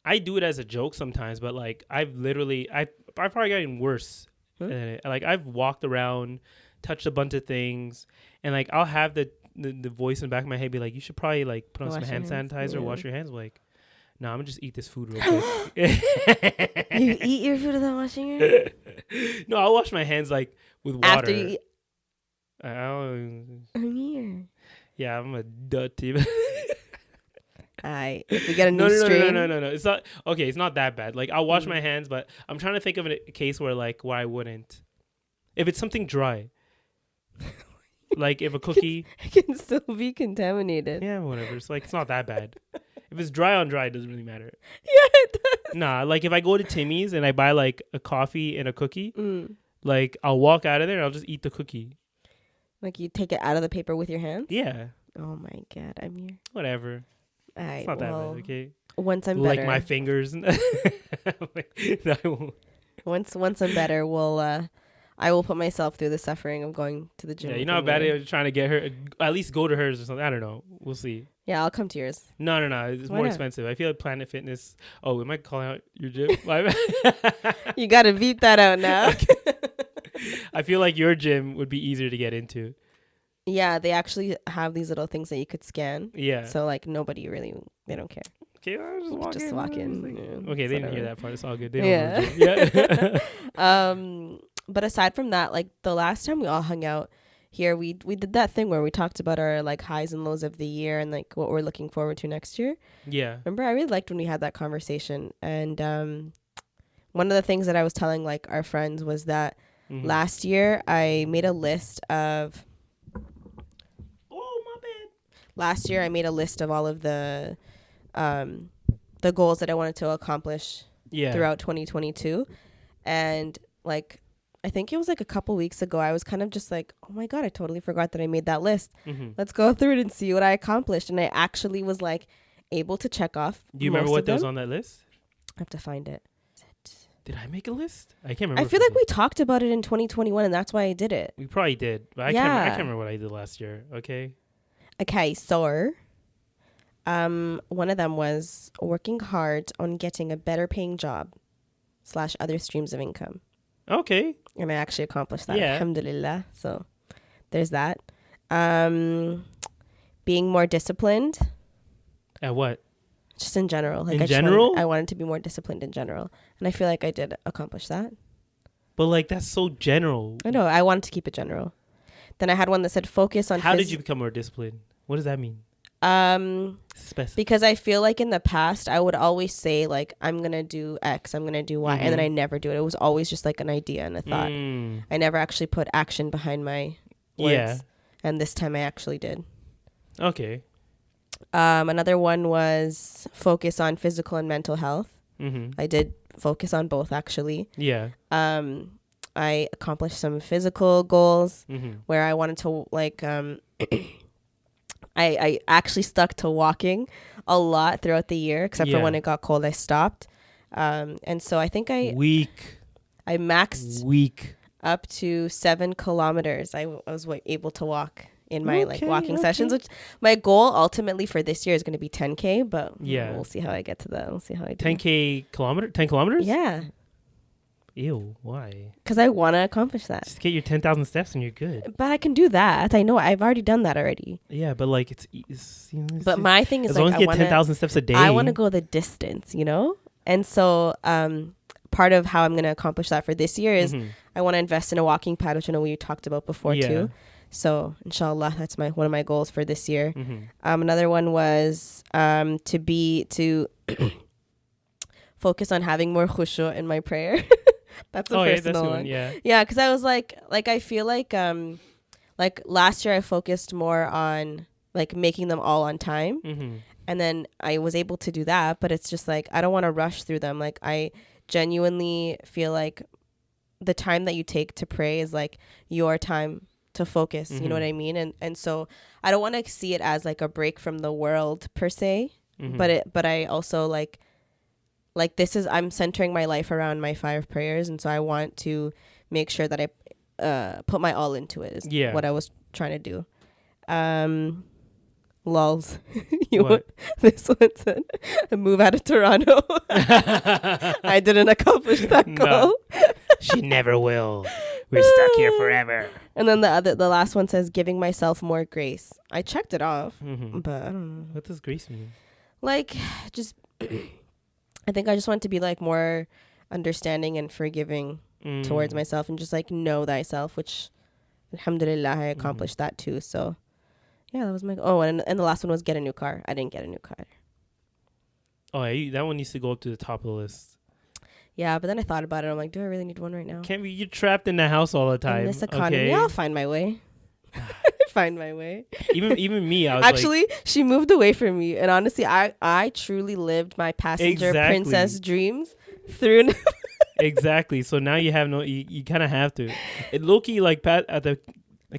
I do it as a joke sometimes, but like I I've probably gotten worse. Hmm? Like I've walked around, touched a bunch of things, and like I'll have the voice in the back of my head be like, you should probably like put on some Wash your hand hands. sanitizer, Yeah. wash your hands. Like, no, I'm gonna just eat this food real quick. You eat your food without washing your hands? No, I'll wash my hands like with water. After you eat. I don't, Amir. yeah, I'm a dirty. If we get a new strain. No. It's not okay. It's not that bad. Like I'll wash Mm. my hands, but I'm trying to think of a case where I wouldn't. If it's something dry, like if a cookie, It can still be contaminated. yeah, whatever. It's like it's not that bad. If it's dry on dry, it doesn't really matter. Yeah, it does. Nah, like if I go to Timmy's and I buy like a coffee and a cookie, Mm. like I'll walk out of there and I'll just eat the cookie. Like you take it out of the paper with your hands? Yeah, Oh my god, Amir. whatever. All right, It's not that well, bad. Okay, once I'm like better, my fingers. Like, no, I won't. once I'm better, I will put myself through the suffering of going to the gym. Yeah, you with know how bad Amir. it was trying to get her. At least go to hers or something. I don't know. We'll see. Yeah, I'll come to yours. No. It's Why more not? expensive. I feel like Planet Fitness. Oh, am I calling out your gym? My bad. You gotta beat that out now. I feel like your gym would be easier to get into. Yeah, they actually have these little things that you could scan. Yeah. So like nobody really, they don't care. Okay, I'll Just walk in. Like, Yeah, okay, they didn't hear whatever. that part. It's all good. They don't know Yeah. the gym. Yeah. But aside from that, like the last time we all hung out here, we did that thing where we talked about our like highs and lows of the year and like what we're looking forward to next year. Yeah. Remember, I really liked when we had that conversation. And one of the things that I was telling like our friends was that Mhm. last year I made a list of. Oh, my bad. Last year I made a list of all of the goals that I wanted to accomplish Yeah. throughout 2022. And like I think it was like a couple weeks ago, I was kind of just like, oh my god, I totally forgot that I made that list. Mm-hmm. Let's go through it and see what I accomplished. And I actually was like able to check off. Do you remember most what of was them. on that list? I have to find it. Did I make a list? I can't remember. I if feel like did. we talked about it in 2021 and that's why I did it. We probably did, but I Yeah. can't remember what I did last year. Okay. Okay, so one of them was working hard on getting a better paying job / other streams of income. Okay. And I actually accomplished that. Yeah. Alhamdulillah. So there's that. Being more disciplined, At what? just in general. Like In I just general? I wanted to be more disciplined in general. And I feel like I did accomplish that. But like that's so general. I know. I wanted to keep it general. Then I had one that said focus on How did you become more disciplined? What does that mean? Specific. Because I feel like in the past I would always say like I'm gonna do X, I'm gonna do Y, and then Mhm. I never do it. It was always just like an idea and a thought. Mm. I never actually put action behind my words. Yeah. And this time I actually did. Okay. Another one was focus on physical and mental health. Mm-hmm. I did focus on both actually. Yeah. I accomplished some physical goals Mm-hmm. where I wanted to like I actually stuck to walking a lot throughout the year, except for Yeah. when it got cold I stopped. And so I think I Weak. maxed Weak. up to 7 kilometers. I was able to walk in my like Okay, walking okay. sessions, which my goal ultimately for this year is going to be 10K, but Yeah. we'll see how I get to that. We'll see how I do. 10 kilometers? Yeah, Ew. Why? because I want to accomplish that. Just get your 10,000 steps and you're good. But I can do that. I know I've already done that already. Yeah, but like it's you know, But my thing is as like long as I you get want 10,000 steps a day. I want to go the distance, you know? And so part of how I'm going to accomplish that for this year is Mhm. I want to invest in a walking pad, which I know we talked about before Yeah. too. So inshallah, that's one of my goals for this year. Mhm. Another one was to focus on having more khushu in my prayer. That's a Oh yeah, personal that's the one. one. Yeah. Yeah, because I was like I feel like last year I focused more on like making them all on time. Mm-hmm. And then I was able to do that, but it's just like I don't want to rush through them. Like I genuinely feel like the time that you take to pray is like your time to focus. You know what I mean? And so I don't want to see it as like a break from the world per se, Mm-hmm. but I also like this is I'm centering my life around my 5 prayers, and so I want to make sure that I put my all into it. Is Yeah. what I was trying to do. Lols. What? This one said, move out of Toronto. I didn't accomplish that goal. She never will. We're stuck here forever. And then the last one says, giving myself more grace. I checked it off, but I don't know. What does grace mean? Like, just, I think I just want to be like more understanding and forgiving towards myself, and just like know thyself, which alhamdulillah I accomplished that too. So yeah, that was my and the last one was get a new car. I didn't get a new car. Oh yeah, that one needs to go up to the top of the list. Yeah, but then I thought about it. I'm like, do I really need one right now? Can't be, you're trapped in the house all the time. In this economy, okay? I'll find my way. Find my way. Even me, I was actually she moved away from me, and honestly I truly lived my passenger princess dreams through exactly. So now you have you kind of have to. It low-key, like a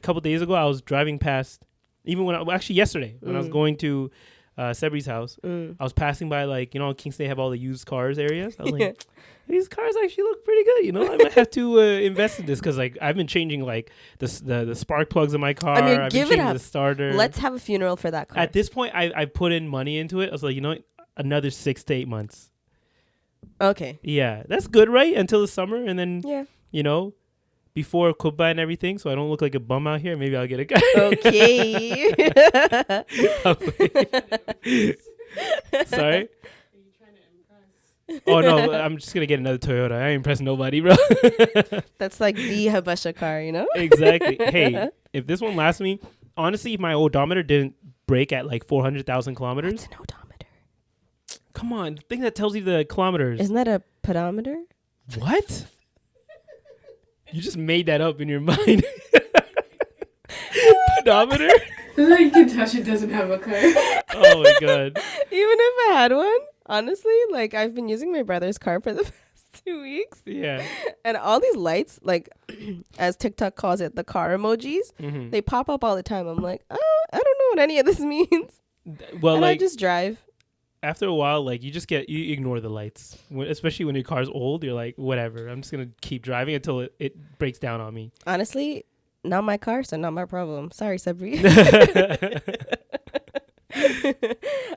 couple days ago I was driving past, even when actually yesterday when I was going to Sebri's house, I was passing by, like, you know, Kingston, they have all the used cars areas. I was like, these cars actually look pretty good. You know, I might have to invest in this, because like I've been changing like the spark plugs in my car. I mean, I've give been it changing up. the starter. Let's have a funeral for that car. At this point, I put in money into it. I was like, you know what? Another 6 to 8 months. Okay. Yeah, that's good, right? Until the summer, and then you know, before Kuba and everything, so I don't look like a bum out here. Maybe I'll get a car. Okay. Sorry. Oh no, I'm just gonna get another Toyota. I ain't impressing nobody, bro. That's like the Habasha car, you know? Exactly. Hey, if this one lasts me, honestly, if my odometer didn't break at like 400,000 kilometers. What's an odometer? Come on, the thing that tells you the kilometers. Isn't that a pedometer? What? You just made that up in your mind. Pedometer? Like Natasha doesn't have a car. Oh my god. Even if I had one, honestly, like I've been using my brother's car for the past 2 weeks. Yeah. And all these lights, like as TikTok calls it, the car emojis, they pop up all the time. I'm like, oh, I don't know what any of this means. Well, and like, I just drive. After a while, like you ignore the lights, especially when your car's old. You're like, whatever. I'm just gonna keep driving until it breaks down on me. Honestly, not my car, so not my problem. Sorry, Sabri.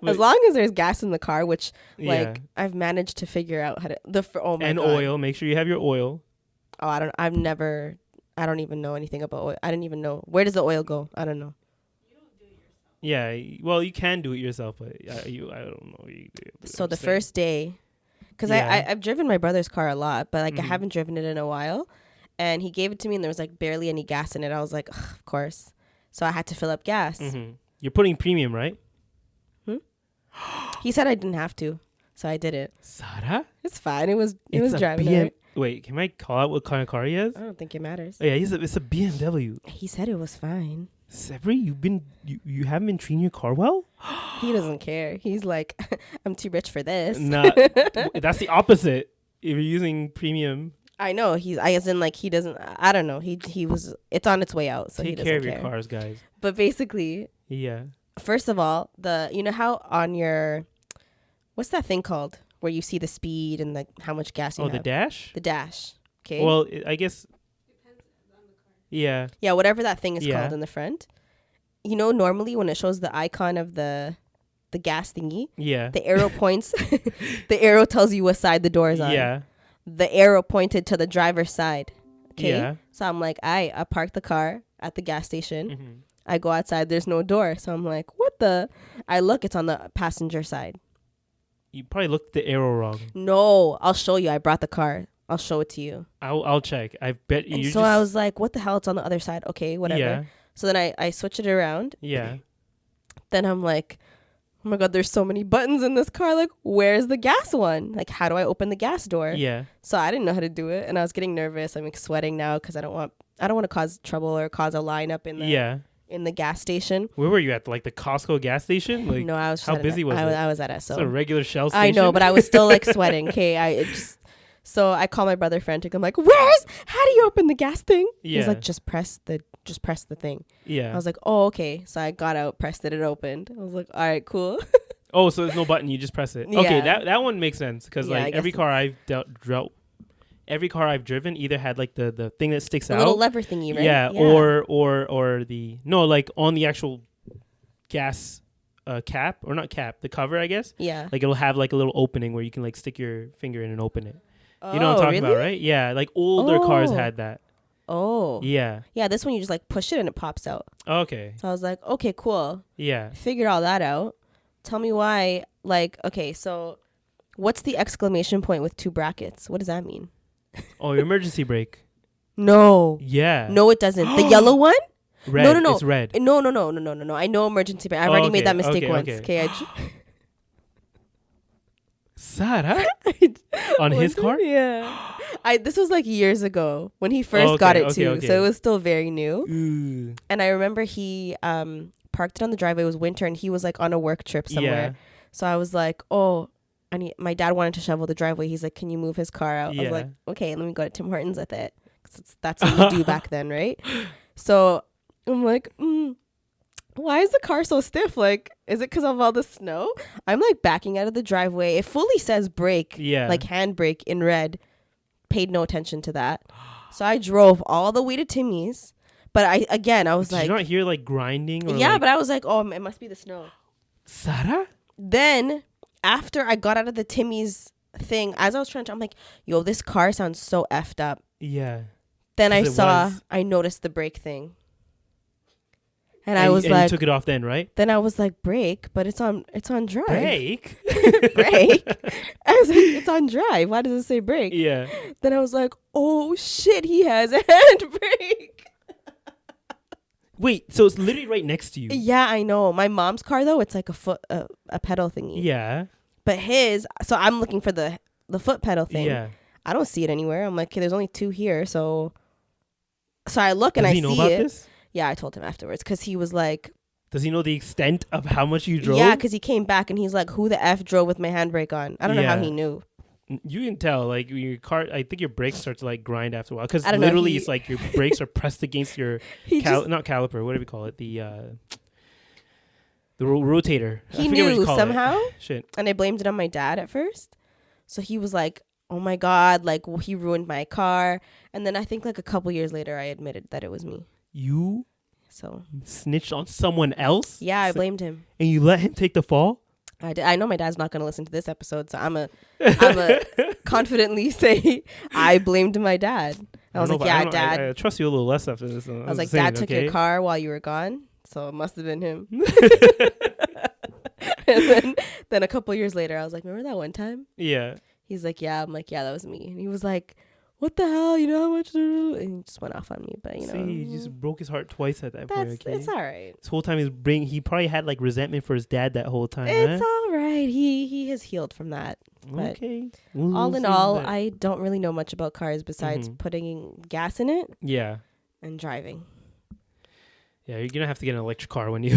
As long as there's gas in the car, which like I've managed to figure out how to oil. Make sure you have your oil. Oh, I don't even know anything about oil. I didn't even know, where does the oil go? I don't know. Yeah, well, you can do it yourself, but I don't know. So the first day, because I've driven my brother's car a lot, but like I haven't driven it in a while, and he gave it to me, and there was like barely any gas in it. I was like, of course. So I had to fill up gas. You're putting premium, right? He said I didn't have to, so I did it. Sara? It's fine. It was driving. Right? Wait, can I call out what kind of car he has? I don't think it matters. Oh yeah, it's a BMW. He said it was fine. Sabri, you haven't been treating your car well? He doesn't care. He's like, I'm too rich for this. Nah, that's the opposite. If you're using premium, I know he doesn't. I don't know. He was. It's on its way out, so he doesn't care. Take care of your cars, guys. But basically, yeah. First of all, you know how on your, what's that thing called where you see the speed and like how much gas you have? Oh, the dash. The dash. Okay. Well, I guess. Yeah. Yeah, whatever that thing is called in the front. You know, normally when it shows the icon of the gas thingy, the arrow points, the arrow tells you what side the door is on. Yeah. The arrow pointed to the driver's side. Okay. Yeah. So I'm like, I parked the car at the gas station. I go outside, there's no door. So I'm like, what the? I look, it's on the passenger side. You probably looked at the arrow wrong. No, I'll show you. I brought the car. I'll show it to you. I'll check. I bet you. So I was like, what the hell? It's on the other side. Okay, whatever. Yeah. So then I switch it around. Yeah. Then I'm like, oh my God, there's so many buttons in this car. Like, where's the gas one? Like, how do I open the gas door? Yeah. So I didn't know how to do it. And I was getting nervous. I'm like sweating now because I don't want to cause trouble or cause a lineup in the gas station. Where were you at? Like the Costco gas station? Like, no, I was. How busy was it? I was at Esso. It's a regular Shell station. I know, but I was still like sweating. Okay, so I call my brother frantic. I'm like, how do you open the gas thing? Yeah. He's like, just press the thing. Yeah. I was like, oh, okay. So I got out, pressed it, it opened. I was like, all right, cool. Oh, so there's no button. You just press it. Yeah. Okay, that one makes sense because like every car I've driven either had like the thing that sticks out, little lever thingy, right? Yeah, or the like on the actual gas cap, or not cap, the cover, I guess. Yeah. Like it'll have like a little opening where you can like stick your finger in and open it. You know what I'm talking about, right? Yeah, like older cars had that. Oh. Yeah. Yeah, this one you just like push it and it pops out. Okay. So I was like, okay, cool. Yeah. Figured all that out. Tell me why, like, okay, so what's the exclamation point with 2 brackets? What does that mean? Oh, your emergency brake. No. Yeah. No, it doesn't. The yellow one? Red. No. It's red. No. I know emergency brake. I already made that mistake once. Okay. Sara? On his car? Yeah. This was like years ago when he first got it too. So it was still very new. Ooh. And I remember he parked it on the driveway. It was winter and he was like on a work trip somewhere. Yeah. So I was like, oh, my dad wanted to shovel the driveway. He's like, can you move his car out? I was like, okay, let me go to Tim Hortons with it. 'Cause that's what you do back then, right? So I'm like, why is the car so stiff? Like, is it because of all the snow? I'm like backing out of the driveway. It fully says brake, like handbrake in red. Paid no attention to that. So I drove all the way to Timmy's. But I was Did like, you not hear like grinding? Or yeah, but I was like, oh, it must be the snow. Sara? Then after I got out of the Timmy's thing, as I was trying to, I'm like, yo, this car sounds so effed up. Yeah. Then I noticed the brake thing. And I was like, you took it off then, right? Then I was like, brake, but it's on drive. Brake? Brake? I was like, it's on drive. Why does it say brake? Yeah. Then I was like, oh shit, he has a handbrake. Wait, so it's literally right next to you? Yeah, I know. My mom's car though, it's like a pedal thingy. Yeah. But so I'm looking for the foot pedal thing. Yeah. I don't see it anywhere. I'm like, okay, there's only 2 here, so I look and I see it. Does he know about this? Yeah, I told him afterwards because he was like, does he know the extent of how much you drove? Yeah, because he came back and he's like, who the F drove with my handbrake on? I don't know how he knew. You can tell, like, your car, I think your brakes start to, like, grind after a while. Because literally, it's like your brakes are pressed against your, not caliper, what do we call it? The rotator. He knew somehow. Shit. And I blamed it on my dad at first. So he was like, oh my God, like, well, he ruined my car. And then I think, like, a couple years later, I admitted that it was me. You snitched on someone else? Yeah, I blamed him. And you let him take the fall? I did. I know my dad's not going to listen to this episode, so I'm a confidently say I blamed my dad. I was like, yeah, Dad. I trust you a little less after this. I was like, Dad took your car while you were gone, so it must have been him. And then a couple years later, I was like, remember that one time? Yeah. He's like, yeah. I'm like, yeah, that was me. And he was like, what the hell? You know how much? And he just went off on me. But, you know. See, he just broke his heart twice at that point. Okay? It's all right. This whole time he probably had like resentment for his dad that whole time. It's all right. He has healed from that. But okay. All in all, I don't really know much about cars besides putting gas in it. Yeah. And driving. Yeah, you're gonna have to get an electric car when you.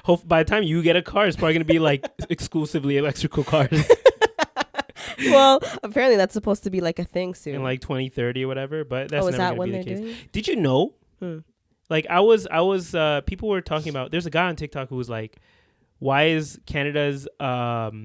Hope by the time you get a car, it's probably gonna be like exclusively electrical cars. Well, apparently that's supposed to be like a thing soon. In like 2030 or whatever, but that's never gonna be the case. Doing? Did you know? Like I was people were talking about, there's a guy on TikTok who was like, why is Canada's rail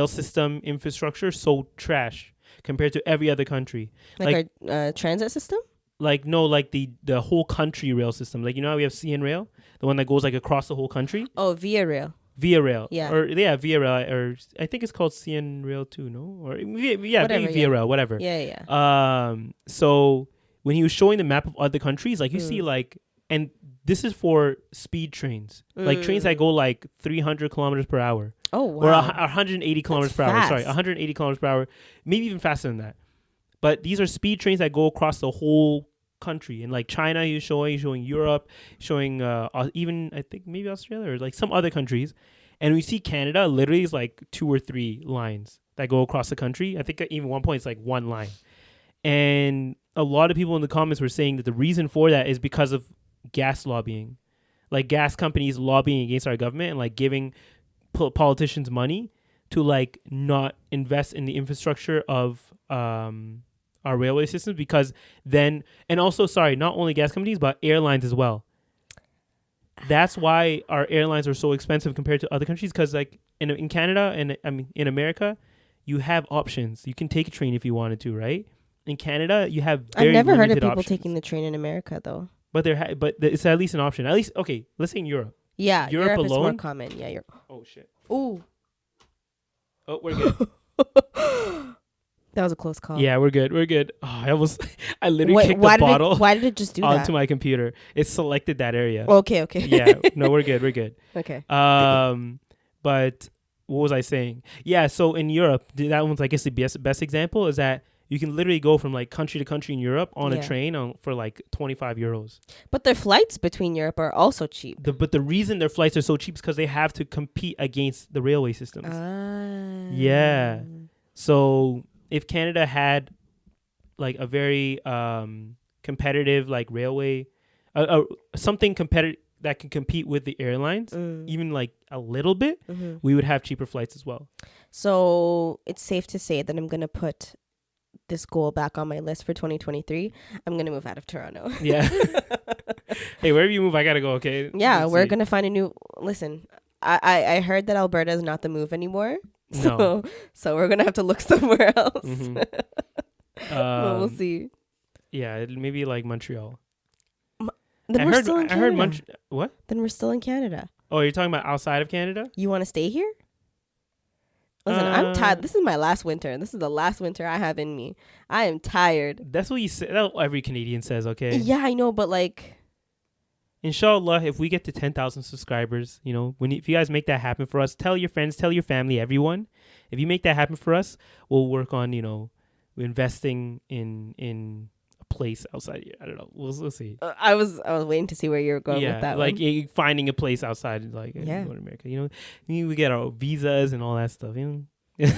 system infrastructure so trash compared to every other country? Like our transit system? Like no, like the whole country rail system. Like, you know how we have CN Rail, the one that goes like across the whole country. Oh, Via Rail. Via Rail. Yeah. Via Rail, or I think it's called CN Rail too. No, or Via Rail, whatever. Yeah. So when he was showing the map of other countries, like you see like, and this is for speed trains, like trains that go like 300 kilometers per hour. Oh wow. Or 180 kilometers per hour. Sorry, 180 kilometers per hour, maybe even faster than that. But these are speed trains that go across the whole country. And like China, he's showing Europe, showing even I think maybe Australia or like some other countries. And we see Canada literally is like 2 or 3 lines that go across the country. I think even one point it's like 1 line. And a lot of people in the comments were saying that the reason for that is because of gas lobbying, like gas companies lobbying against our government and like giving politicians money to like not invest in the infrastructure of our railway systems, because then, and also, sorry, not only gas companies, but airlines as well. That's why our airlines are so expensive compared to other countries, because like in Canada and I mean in America, you have options. You can take a train if you wanted to, right? In Canada, you have very I've never heard of limited people options. taking the train in America though. But but it's at least an option. At least, okay, let's say in Europe. Yeah, Europe is more alone? common. Yeah, Europe. Oh shit. Ooh. Oh, we're good. That was a close call. Yeah, we're good. We're good. Oh, I literally kicked the bottle why did it just do onto that? my computer. It selected that area. Okay. Yeah. No, we're good. We're good. Okay. But what was I saying? Yeah. So in Europe, that one's I guess the best example is that you can literally go from like country to country in Europe on a train for like 25 euros. But their flights between Europe are also cheap. But the reason their flights are so cheap is because they have to compete against the railway systems. Yeah. So if Canada had like a very competitive like railway, something competitive that can compete with the airlines, even like a little bit, we would have cheaper flights as well. So it's safe to say that I'm going to put this goal back on my list for 2023. I'm going to move out of Toronto. Yeah. Hey, wherever you move, I got to go, okay? Yeah, we're going to find a new... Listen, I heard that Alberta is not the move anymore. So we're going to have to look somewhere else. Well, we'll see. Yeah, maybe like Montreal. Then we're still in Canada. What? Then we're still in Canada. Oh, you're talking about outside of Canada? You want to stay here? Listen, I'm tired. This is my last winter. This is the last winter I have in me. I am tired. That's what you say. That's what every Canadian says, okay? Yeah, I know, but like... Inshallah, if we get to 10,000 subscribers, you know, if you guys make that happen for us, tell your friends, tell your family, everyone. If you make that happen for us, we'll work on, you know, investing in a place outside here. I don't know. We'll see. I was waiting to see where you were going with that. Like finding a place outside, like in North America. You know, we get our visas and all that stuff. You know.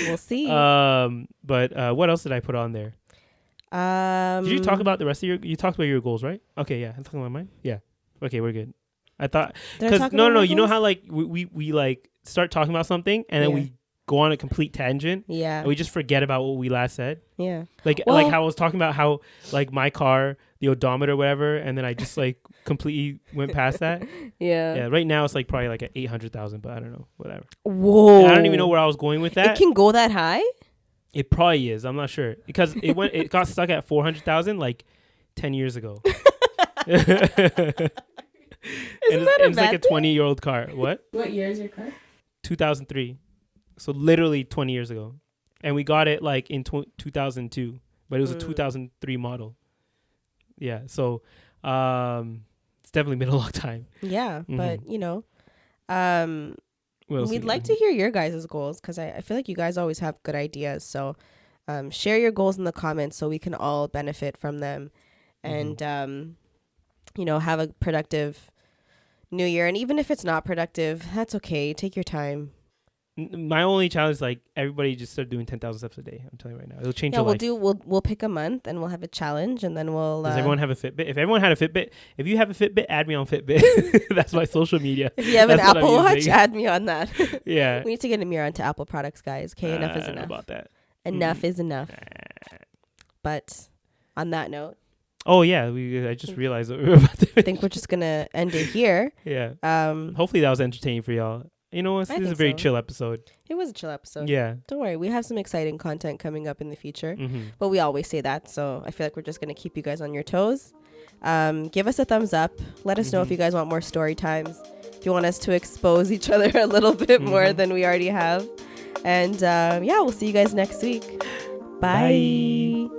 We'll see. But what else did I put on there? Did you talk about the rest of you talked about your goals, right? Okay, yeah. I'm talking about mine. Yeah. Okay, we're good. I thought because no, you know how like we like start talking about something and then we go on a complete tangent. Yeah. And we just forget about what we last said. Yeah. Like how I was talking about how like my car, the odometer, whatever, and then I just like completely went past that. Yeah. Yeah. Right now it's like probably like at 800,000, but I don't know, whatever. Whoa. And I don't even know where I was going with that. It can go that high? It probably is. I'm not sure because it got stuck at 400,000 like 10 years ago. It's like a 20-year-old car. What year is your car? 2003. So literally 20 years ago. And we got it like in 2002, but it was a 2003 model. Yeah. So it's definitely been a long time. Yeah. But, you know, we'd like to hear your guys' goals because I feel like you guys always have good ideas. So share your goals in the comments so we can all benefit from them and, you know, have a productive new year. And even if it's not productive, that's okay. Take your time. My only challenge is like everybody just start doing 10,000 steps a day. I'm telling you right now, it'll change your life. We'll pick a month and we'll have a challenge and then we'll. Does everyone have a Fitbit? If everyone had a Fitbit, if you have a Fitbit, add me on Fitbit. That's my social media. If you have an Apple Watch, add me on that. Yeah. We need to get Amir onto Apple products, guys. Okay, enough is enough. I don't know about that. Enough is enough. But on that note. Oh yeah, I just realized that we were about to. I think we're just gonna end it here. Yeah. Hopefully that was entertaining for y'all. You know, this is a very chill episode. It was a chill episode. Yeah. Don't worry. We have some exciting content coming up in the future. But we always say that. So I feel like we're just going to keep you guys on your toes. Give us a thumbs up. Let us know if you guys want more story times. If you want us to expose each other a little bit more than we already have. And yeah, we'll see you guys next week. Bye.